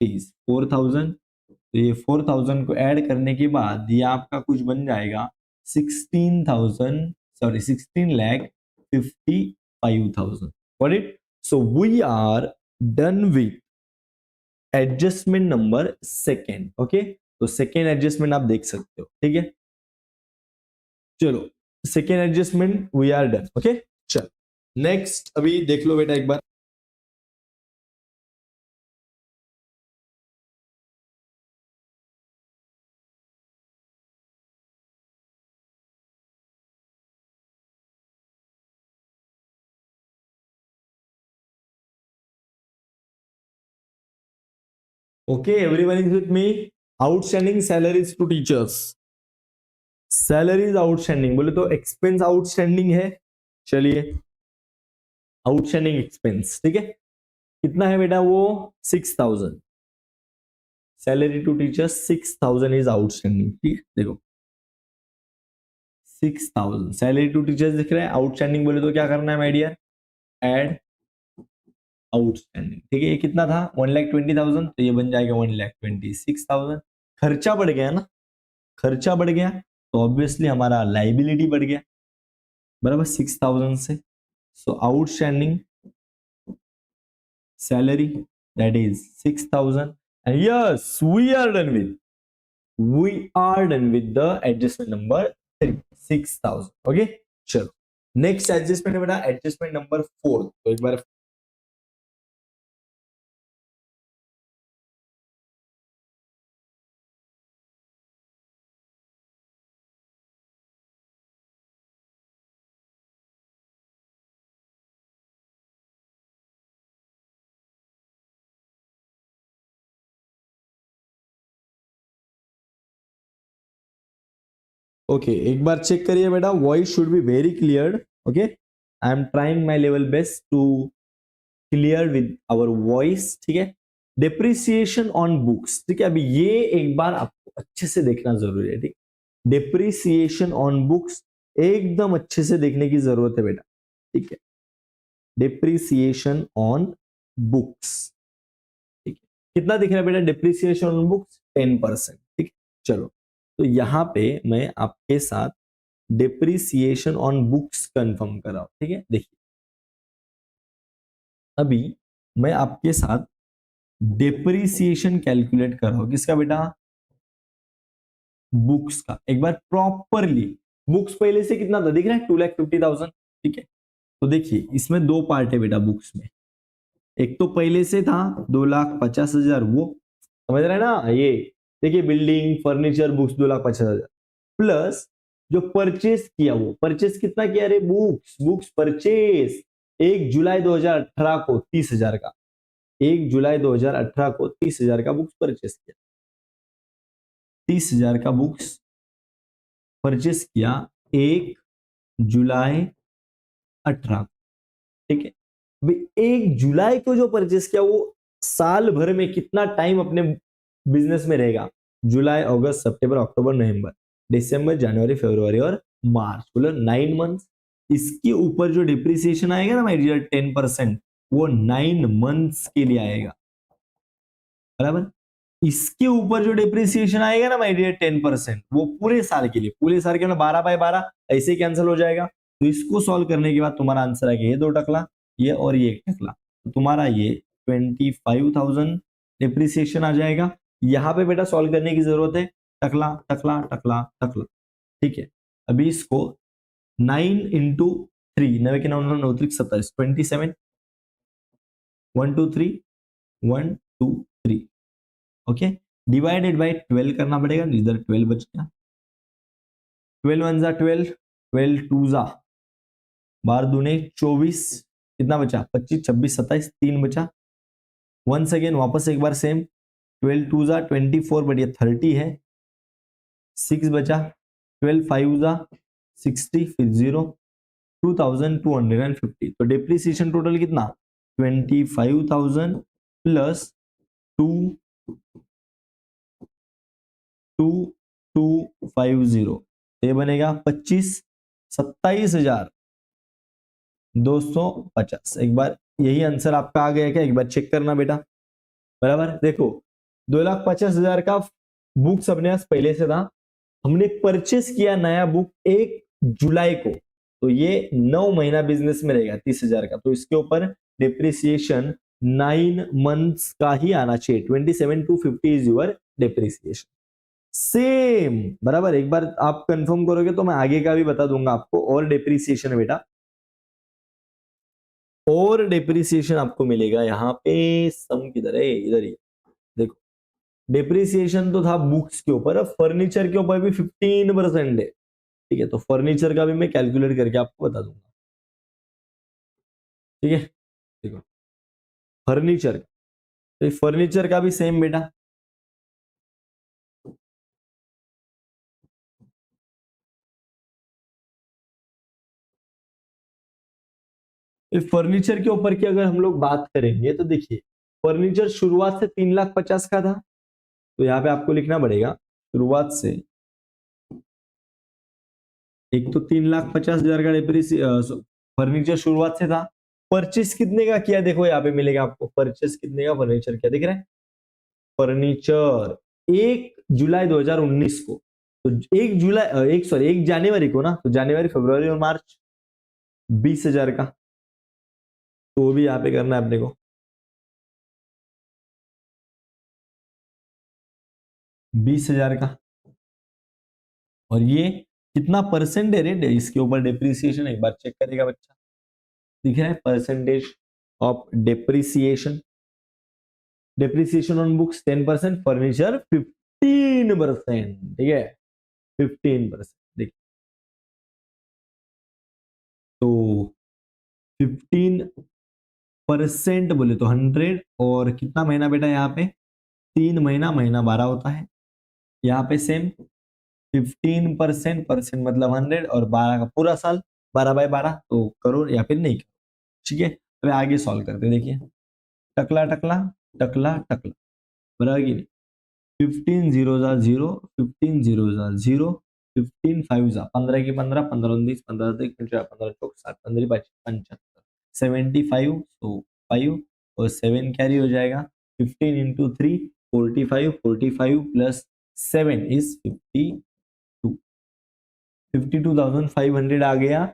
फीस 4,000. तो ये 4,000 को ऐड करने के बाद ये आपका कुछ बन जाएगा 16,000, sorry 16,55,000. Got it? So we are done with adjustment number second. Okay, तो सेकेंड एडजस्टमेंट आप देख सकते हो. ठीक है, चलो second adjustment we are done. Okay, चलो नेक्स्ट अभी देख लो बेटा एक बार. Okay, everyone is with me. Outstanding salaries to teachers. Salaries outstanding बोले तो एक्सपेंस आउटस्टैंडिंग है. चलिए, आउटस्टैंडिंग एक्सपेंस. ठीक है, कितना है बेटा वो 6,000. Salary to teachers 6,000 is outstanding. ठीक, देखो 6,000 सैलरी टू टीचर्स दिख रहा है. आउटस्टैंडिंग बोले तो क्या करना है माय डियर, एड आउटस्टैंडिंग. ठीक है, ये कितना था 1,20,000, तो ये बन जाएगा 1,26,000. खर्चा बढ़ गया ना, खर्चा बढ़ गया तो ऑब्वियसली हमारा लाइबिलिटी बढ़ गया, बराबर 6,000 से। So outstanding salary that is 6,000 and yes we are done with the adjustment number 3, 6,000। Okay, चलो नेक्स्ट एडजस्टमेंट है बेटा एडजस्टमेंट नंबर 4। तो एक बार ओके एक बार चेक करिए बेटा, voice should be very clear. Okay, I am trying my level best to clear with our voice. ठीक है, डिप्रिसिएशन ऑन बुक्स, ठीक है, अभी ये एक बार आपको अच्छे से देखना जरूरी है। ठीक, डिप्रिसिएशन ऑन बुक्स एकदम अच्छे से देखने की जरूरत है बेटा। ठीक है, डिप्रिसिएशन ऑन बुक्स, ठीक है, कितना दिख रहा है बेटा डिप्रिसिएशन ऑन बुक्स? 10%। ठीक है, चलो तो यहां पे मैं आपके साथ डिप्रिसिएशन ऑन बुक्स कंफर्म कर रहा हूं। ठीक है, देखिए अभी मैं आपके साथ डिप्रिसिएशन कैलकुलेट कर रहा हूं, किसका बेटा? बुक्स का। एक बार प्रॉपरली, बुक्स पहले से कितना था दिख रहा है? 2,50,000। ठीक है, तो देखिए इसमें दो पार्ट है बेटा बुक्स में। एक तो पहले से था 2,50,000, वो समझ रहे हैं ना? ये देखिए बिल्डिंग फर्नीचर बुक्स 2,50,000 प्लस जो परचेस किया, वो परचेस कितना किया रे? बुक्स परचेस 1 जुलाई 2018 को 30,000 का, 1 जुलाई 2018 को 30,000 का बुक्स परचेस किया, 30,000 का बुक्स परचेस किया 1 जुलाई 18। ठीक है, भाई 1 जुलाई को जो परचेस किया वो साल भर में कितना टाइम अपने बिजनेस में रहेगा? जुलाई अगस्त सितंबर अक्टूबर नवंबर दिसंबर जनवरी फरवरी और मार्च, बोलो 9 मंथ्स। इसके ऊपर जो डिप्रिसिएशन आएगा ना माय डियर 10%, वो 9 मंथ्स के लिए आएगा, बराबर। इसके ऊपर जो डिप्रिसिएशन आएगा ना माय डियर 10%, वो पूरे साल के लिए, पूरे साल के लिए 12/12 ऐसे कैंसिल हो जाएगा। तो इसको सॉल्व करने के बाद तुम्हारा आंसर आएगा ये 2 टकला, ये और ये 1 टकला, तो तुम्हारा ये 25,000 डिप्रिसिएशन आ जाएगा। यहां पे बेटा सॉल्व करने की जरूरत है, टकला टकला टकला टकला। ठीक है, अभी इसको 9 इंटू 3, 9 के 9 9 3 27, 27 1 2 3 1 2 3। ओके, डिवाइडेड बाय 12 करना पड़ेगा, इधर 12 बच गया, 12 1 जा 12, 12 2 जा 12 दूने 24, कितना बचा? 25 26 27, 3 बचा। वंस अगेन वापस एक बार सेम, 12 2 जा 24, बट ये 30 है, 6 बचा, 12 5 जा 60, फिर 0, 2,250। तो डिप्रिसिएशन टोटल कितना? 25,000 प्लस 2,250, ये बनेगा 27,250। एक बार यही आंसर आपका आ गया क्या? एक बार चेक करना बेटा, बराबर। देखो 2,50,000 का बुक्स अपने पास पहले से था, हमने परचेस किया नया बुक 1 जुलाई को, तो ये 9 महीना बिजनेस में रहेगा 30,000 का, तो इसके ऊपर डिप्रिसिएशन 9 मंथ्स का ही आना चाहिए। 27,250 इज योर डिप्रिसिएशन। सेम, बराबर। एक बार आप कंफर्म करोगे तो मैं आगे का भी बता दूंगा आपको। और डिप्रिसिएशन है बेटा, और डिप्रिसिएशन आपको मिलेगा यहाँ पे, सम किधर है? इधर ही देखो, डिप्रिसिएशन तो था बुक्स के ऊपर, अब फर्नीचर के ऊपर भी 15% है। ठीक है, तो फर्नीचर का भी मैं कैलकुलेट करके आपको बता दूंगा। ठीक है, देखो फर्नीचर, तो फर्नीचर का भी सेम बेटा, फर्नीचर के ऊपर की अगर हम लोग बात करेंगे तो देखिए फर्नीचर शुरुआत से 3,50,000 का था, तो यहाँ पे आपको लिखना पड़ेगा शुरुआत से, एक तो 3,50,000 का डिप्रिसिएशन फर्नीचर शुरुआत से था। परचेस कितने का किया? देखो यहाँ पे मिलेगा आपको परचेस कितने का फर्नीचर, क्या दिख रहा है? फर्नीचर 1 जुलाई 2019 को, तो 1 जनवरी को ना, तो जनवरी फरवरी और मार्च 20,000 का, तो वो भी यहाँ पे करना है अपने को, 20,000 का। और ये कितना परसेंट है रेट इसके ऊपर डिप्रिसिएशन, एक बार चेक करेगा बच्चा, दिख रहा है percentage of depreciation. Depreciation on books 10%, furniture 15%, ठीक है 15%। देखिए तो 15% बोले तो 100, और कितना महीना बेटा यहाँ पे 3 महीना, महीना 12 होता है। यहाँ पे सेम 15%, परसेंट मतलब 100, और 12 का पूरा साल, 12/12, तो करो या फिर नहीं करो, ठीक है। अभी आगे सॉल्व करते हैं, देखिए टकला टकला टकला टकला, बराबर की नहीं, 15 जीरो जा 0, 15 जीरो जा 0, 15 5 जा 15 की 15, 15 19, 15 15 चौक 7, 15 75, 75, तो 5 और 7 कैरी हो जाएगा, 15 इंटू 3 45, 45 प्लस 7 इज 52, 52,500 आ गया।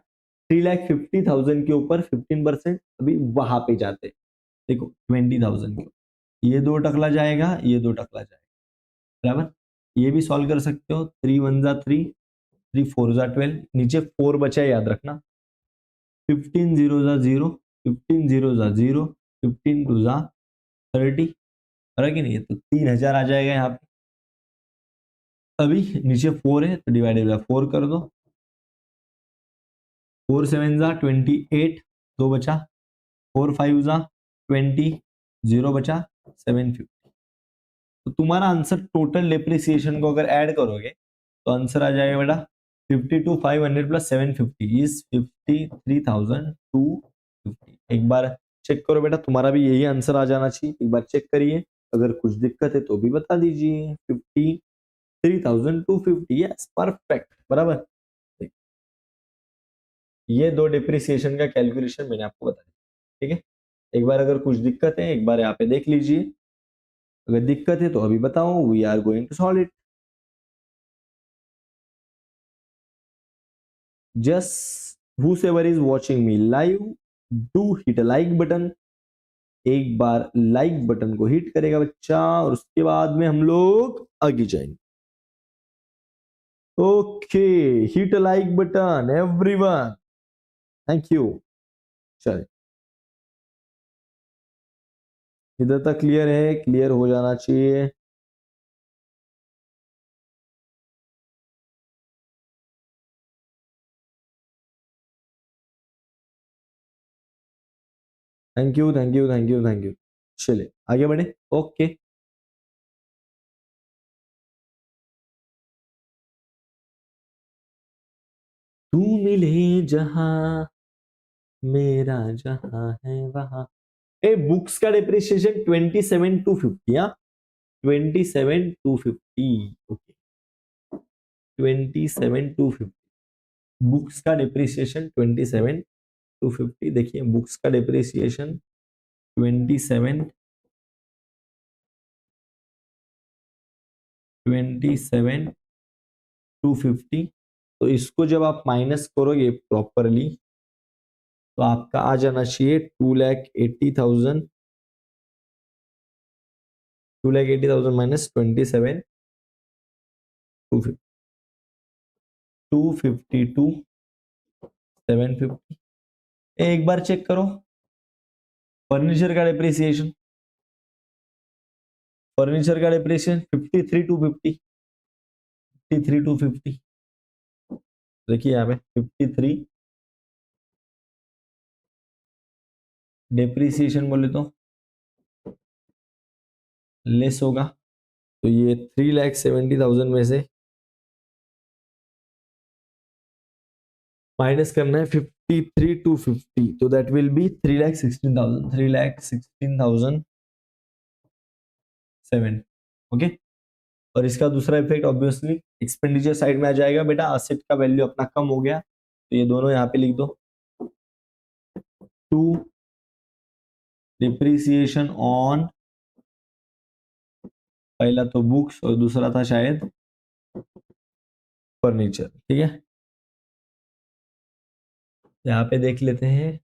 3,50,000 के ऊपर 15%, अभी वहां पे जाते, देखो 20,000 के, ये 2 टकला जाएगा, ये 2 टकला जाएगा, बराबर। ये भी सॉल्व कर सकते हो, 3 1 जा 3, 3 4 जा 12, नीचे 4 बचा है याद रखना, 15 जीरो जा 0, 15 जीरो जा 0, 15 टू जा 30, है कि नहीं, तो 3,000 आ जाएगा यहाँ पे। अभी नीचे 4 है तो डिवाइडेड बाय 4 कर दो, 4 7 जा 28, 2 बचा, 4 5 जा 20, 0 बचा, 750। तो तुम्हारा आंसर टोटल डिप्रिसिएशन को अगर ऐड करोगे तो आंसर आ जाएगा बेटा 52,500 प्लस 750 इज 53,250। एक बार चेक करो बेटा, तुम्हारा भी यही आंसर आ जाना चाहिए, एक बार चेक करिए, अगर कुछ दिक्कत है तो भी बता दीजिए। 53,250, यस परफेक्ट, बराबर। ये 2 डिप्रिसिएशन का कैलकुलेशन मैंने आपको बताया, ठीक है। एक बार अगर कुछ दिक्कत है एक बार यहाँ पे देख लीजिए, अगर दिक्कत है तो अभी बताओ, we are going to solve it. Just whosoever is watching me live, do hit a like button। एक बार लाइक बटन को हिट करेगा बच्चा, और उसके बाद में हम लोग आगे जाएंगे। Okay, hit a like button everyone, thank you. चलिए, इधर तक क्लियर है, क्लियर हो जाना चाहिए। Thank you thank you thank you thank you. चलिए आगे बढ़े, ओके। तू मिले जहां, मेरा जहां है वहां। ए बुक्स का डिप्रिसिएशन 27,250, हाँ 27,250, ओके 27,250। बुक्स का डिप्रिसिएशन 27,250। देखिए बुक्स का डिप्रिसिएशन 27,250। तो इसको जब आप माइनस करोगे प्रॉपरली तो आपका आ जाना चाहिए 2,80,000, 2,80,000 माइनस 27,250, 252,750। एक बार चेक करो फर्नीचर का डिप्रिसिएशन, फर्नीचर का डिप्रिसिएशन 53,250, 53,250। देखिए यहाँ पे 53 डिप्रिसिएशन बोले तो लेस होगा, तो ये 3,70,000 में से माइनस करना है 53,250, तो दैट विल बी 3,16,000, 3,16,007। ओके, और इसका दूसरा इफेक्ट ऑब्वियसली एक्सपेंडिचर साइड में आ जाएगा बेटा, असेट का वैल्यू अपना कम हो गया, तो ये दोनों यहाँ पे लिख दो, टू डिप्रिसिएशन ऑन, पहला तो बुक्स और दूसरा था शायद फर्नीचर, ठीक है। यहाँ पे देख लेते हैं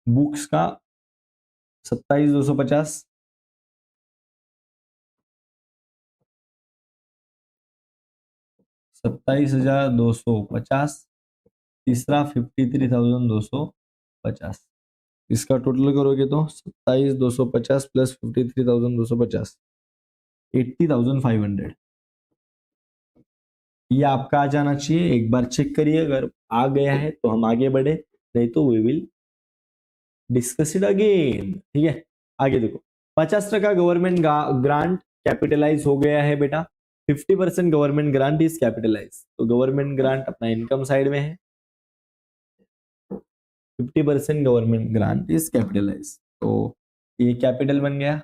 बुक्स का 27,250, 27,250, तीसरा 53,250। इसका टोटल करोगे तो 27,250 प्लस 53,250, 80,500। ये आपका आ जाना चाहिए। एक बार चेक करिए, अगर आ गया है तो हम आगे बढ़े, नहीं तो we will discuss it again, ठीक है। आगे देखो, 50% गवर्नमेंट ग्रांट कैपिटलाइज हो गया है बेटा। 50% गवर्नमेंट ग्रांट इज कैपिटलाइज, तो गवर्नमेंट ग्रांट अपना इनकम साइड में है। 50% गवर्नमेंट ग्रांट इज कैपिटलाइज, तो ये कैपिटल बन गया।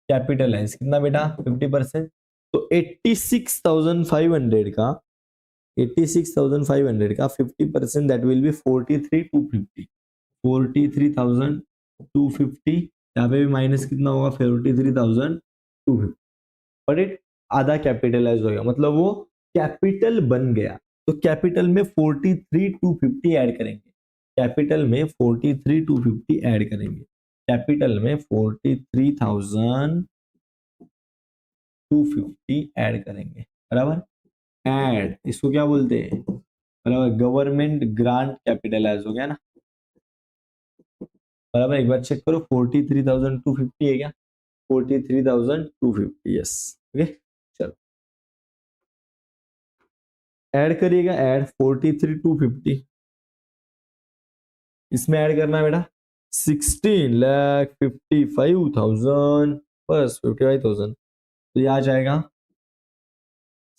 कैपिटलाइज कितना बेटा? 50%, तो 86,500 का 86,500 का 50% दैट विल बी 43,250, 43,250। यहाँ पे भी माइनस कितना होगा? 43,250। बट इट आधा कैपिटलाइज हो गया, मतलब वो कैपिटल बन गया। तो कैपिटल में 43,250 ऐड करेंगे, कैपिटल में 43,250 ऐड करेंगे, कैपिटल में 43,250 ऐड करेंगे, बराबर। ऐड, इसको क्या बोलते हैं? बराबर, गवर्नमेंट ग्रांट कैपिटलाइज हो गया ना, बराबर। एक बार चेक करो, 43,250 है क्या? 43,250, यस, ओके। चलो ऐड करिएगा, ऐड 43,250, इसमें ऐड करना है बेटा 16,55,000 बस 55,000, तो ये आ जाएगा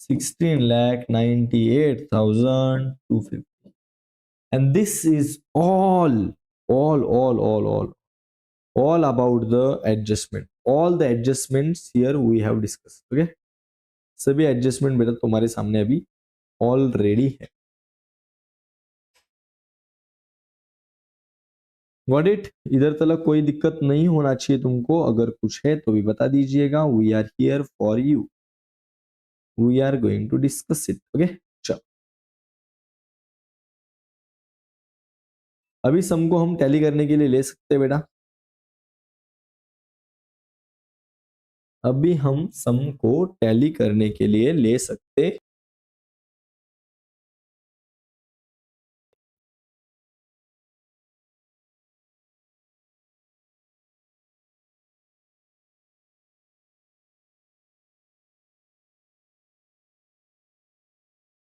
16,98,250। and this is all about the adjustment, all the adjustments here we have discussed, okay। सभी एडजस्टमेंट बेटा तुम्हारे सामने अभी ऑलरेडी है। Got it? इधर तक कोई दिक्कत नहीं होना चाहिए तुमको, अगर कुछ है तो भी बता दीजिएगा। We are here for you, we are going to discuss it, okay. चलो अभी सम को हम टैली करने के लिए ले सकते हैं बेटा, अभी हम सम को टैली करने के लिए ले सकते।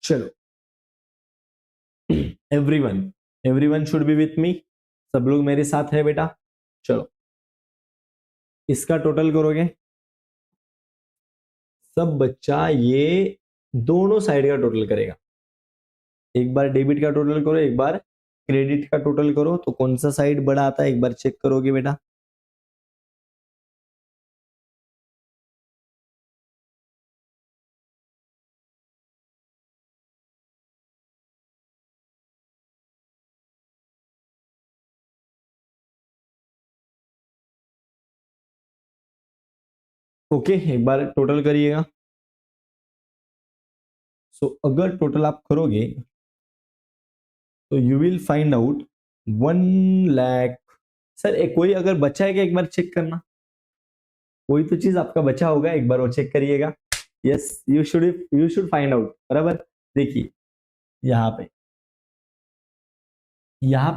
चलो everyone, everyone should be with me, सब लोग मेरे साथ है बेटा। चलो इसका टोटल करोगे, सब बच्चा ये दोनों साइड का टोटल करेगा। एक बार डेबिट का टोटल करो, एक बार क्रेडिट का टोटल करो, तो कौन सा साइड बड़ा आता है एक बार चेक करोगे बेटा। ओके एक बार टोटल करिएगा। सो अगर टोटल आप करोगे तो you will find out 1,00,000। Sir एक कोई अगर बचा है क्या, एक बार चेक करना, कोई तो चीज आपका बचा होगा, एक बार वो चेक करिएगा। Yes you should find out, बराबर। देखिए यहाँ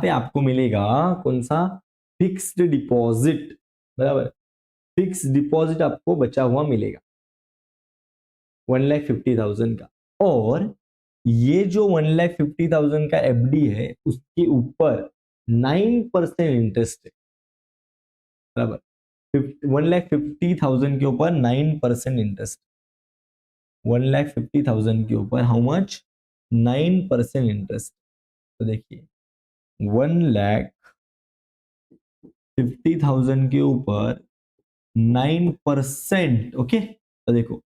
पे आपको मिलेगा कौन सा? फिक्स्ड डिपॉजिट, बराबर। फिक्स डिपॉजिट आपको बचा हुआ मिलेगा 1,50,000 का, और ये जो 1,50,000 का एफडी है उसके ऊपर 9% इंटरेस्ट है, बराबर। 1,50,000 के ऊपर 9% इंटरेस्ट, 1,50,000 के ऊपर हाउ मच? 9% इंटरेस्ट। तो देखिए 1,50,000 के ऊपर 9%, ओके। तो देखो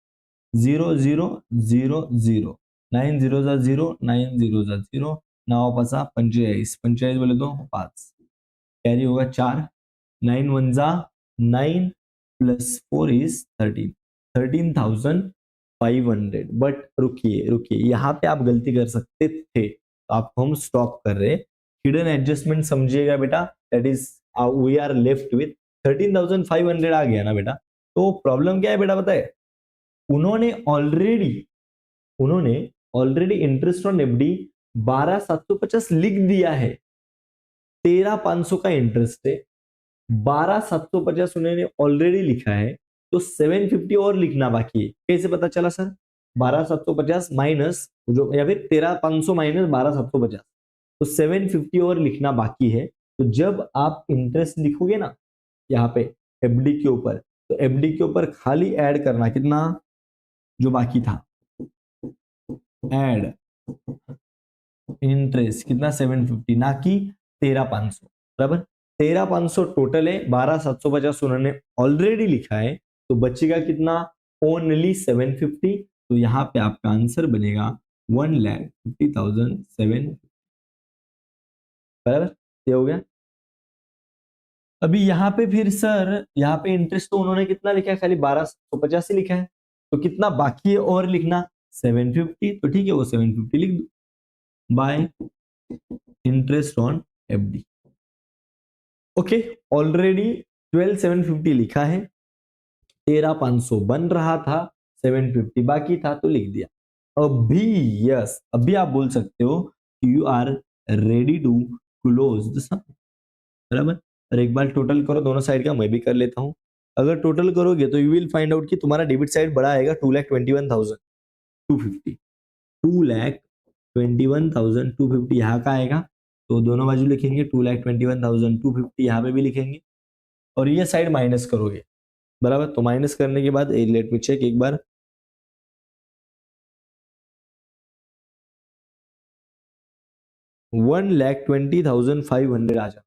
0,0,0,0, 9 0 जा 0, 9 0 जा 0, 9 पासा 45, 45 बोले तो 5, कैरी होगा 4, 9 1 जा 9, प्लस 4 इज 13,500। बट रुकिए रुकिए, यहाँ पे आप गलती कर सकते थे, तो आपको हम स्टॉप कर रहे हैं। हिडन एडजस्टमेंट समझिएगा बेटा, that is we are left with 13,500 आ गया ना बेटा। तो प्रॉब्लम क्या है बेटा बताए, उन्होंने ऑलरेडी इंटरेस्ट ऑन एफडी 12,750 लिख दिया है। 13,500 का इंटरेस्ट है, 12,750 उन्होंने ऑलरेडी लिखा है, तो 750 और लिखना बाकी है। कैसे पता चला सर? 12,750 माइनस जो, या फिर 13,500 माइनस 12,750, तो 750 और लिखना बाकी है। तो जब आप इंटरेस्ट लिखोगे ना यहाँ पे एफडी के ऊपर, तो एफडी के ऊपर खाली ऐड करना कितना जो बाकी था, ऐड इंटरेस्ट कितना 750, ना कि 13,500। बराबर, 13,500 टोटल है, 12,750 उन्होंने ऑलरेडी लिखा है, तो बचेगा कितना, ओनली 750। तो यहाँ पे आपका आंसर बनेगा 1,50,750। बराबर, ये हो गया। अभी यहाँ पे फिर सर, यहाँ पे इंटरेस्ट तो उन्होंने कितना लिखा है, खाली 12,750 ही लिखा है, तो कितना बाकी है और लिखना 750। तो ठीक है, वो 750 लिख दो bye interest on FD. Okay, already 12,750 लिखा है, 13,500 बन रहा था, 750 बाकी था, तो लिख दिया। अभी यस, अभी आप बोल सकते हो कि you are ready to close the sum. बराबर, और एक बार टोटल करो दोनों साइड का, मैं भी कर लेता हूं। अगर टोटल करोगे तो यू विल फाइंड आउट कि तुम्हारा डेबिट साइड बड़ा आएगा 2,21,250, 2,21,250 यहाँ का आएगा, तो दोनों बाजू लिखेंगे 2,21,250, यहाँ पे भी लिखेंगे, और ये साइड माइनस करोगे। बराबर, तो माइनस करने के बाद लेट मी चेक एक बार, $1,20,500 आ जाता,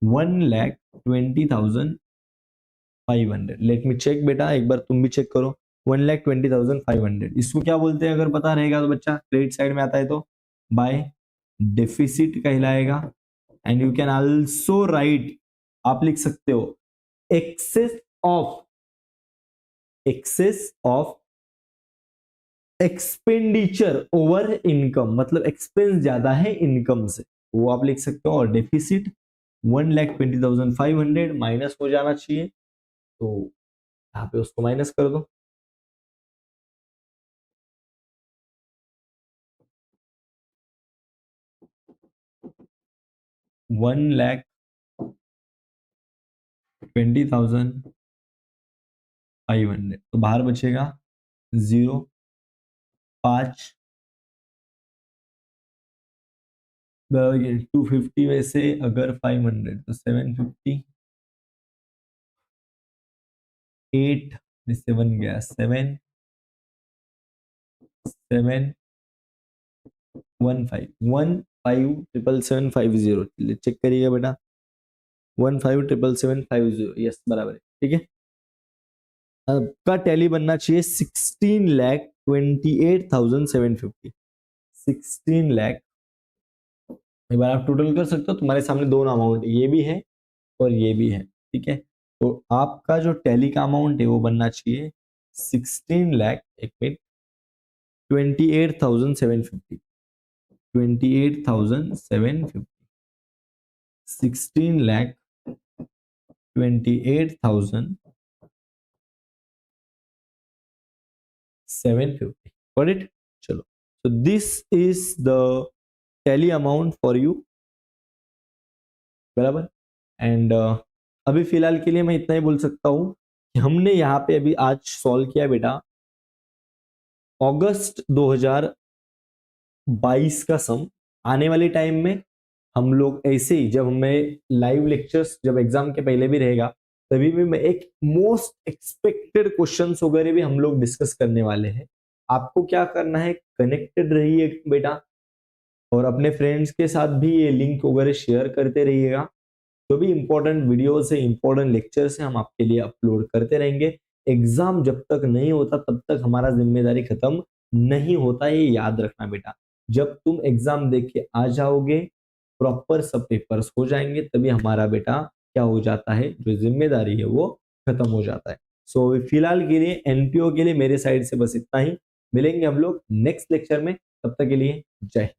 1,20,500। लेट मी चेक बेटा, एक बार तुम भी चेक करो, 1,20,500 इसको क्या बोलते हैं, अगर पता रहेगा तो बच्चा क्रेडिट साइड में आता है तो बाय डेफिसिट कहलाएगा। And you can also write, आप लिख सकते हो excess of expenditure over income, मतलब एक्सपेंस ज्यादा है इनकम से, वो आप लिख सकते हो। और डेफिसिट 1,20,500 माइनस हो जाना चाहिए, तो यहाँ पे उसको माइनस कर दो। $1,20,500, तो बाहर बचेगा 0.5, 250 में से अगर 500 तो 750, 8 में से 1 गया 7, 7 1 5 1 5 77750, चेक करिएगा बेटा, 1,577,750, यस बराबर है, ठीक है। आपका टैली बनना चाहिए 16,28,750, 16 लाख। एक बार आप टोटल कर सकते हो, तुम्हारे सामने दोनों अमाउंट, ये भी है और ये भी है, ठीक है। तो आपका जो टैली का अमाउंट है वो बनना चाहिए 16 लाख, एक मिनट, 28,750, 28,750, 16,28,750, got it? चलो, so this is the tally amount for you, बराबर। एंड अभी फिलहाल के लिए मैं इतना ही बोल सकता हूं कि हमने यहाँ पे अभी आज सॉल्व किया बेटा अगस्त 2022 का सम। आने वाले टाइम में हम लोग ऐसे ही, जब हमें लाइव लेक्चर्स जब एग्जाम के पहले भी रहेगा, तभी भी मैं एक मोस्ट एक्सपेक्टेड क्वेश्चंस वगैरह भी हम लोग डिस्कस करने वाले हैं। आपको क्या करना है, कनेक्टेड रहिए बेटा, और अपने फ्रेंड्स के साथ भी ये लिंक वगैरह शेयर करते रहिएगा। जो भी इंपॉर्टेंट वीडियोस है, इंपॉर्टेंट लेक्चर्स है, हम आपके लिए अपलोड करते रहेंगे। एग्जाम जब तक नहीं होता तब तक हमारा जिम्मेदारी खत्म नहीं होता, ये याद रखना बेटा। जब तुम एग्जाम देख के आ जाओगे, प्रॉपर सब पेपर्स हो जाएंगे, तभी हमारा बेटा क्या हो जाता है, जो जिम्मेदारी है वो खत्म हो जाता है। सो फिलहाल के लिए एनपीओ के लिए मेरे साइड से बस इतना ही। मिलेंगे हम लोग नेक्स्ट लेक्चर में, तब तक के लिए जय हिंद।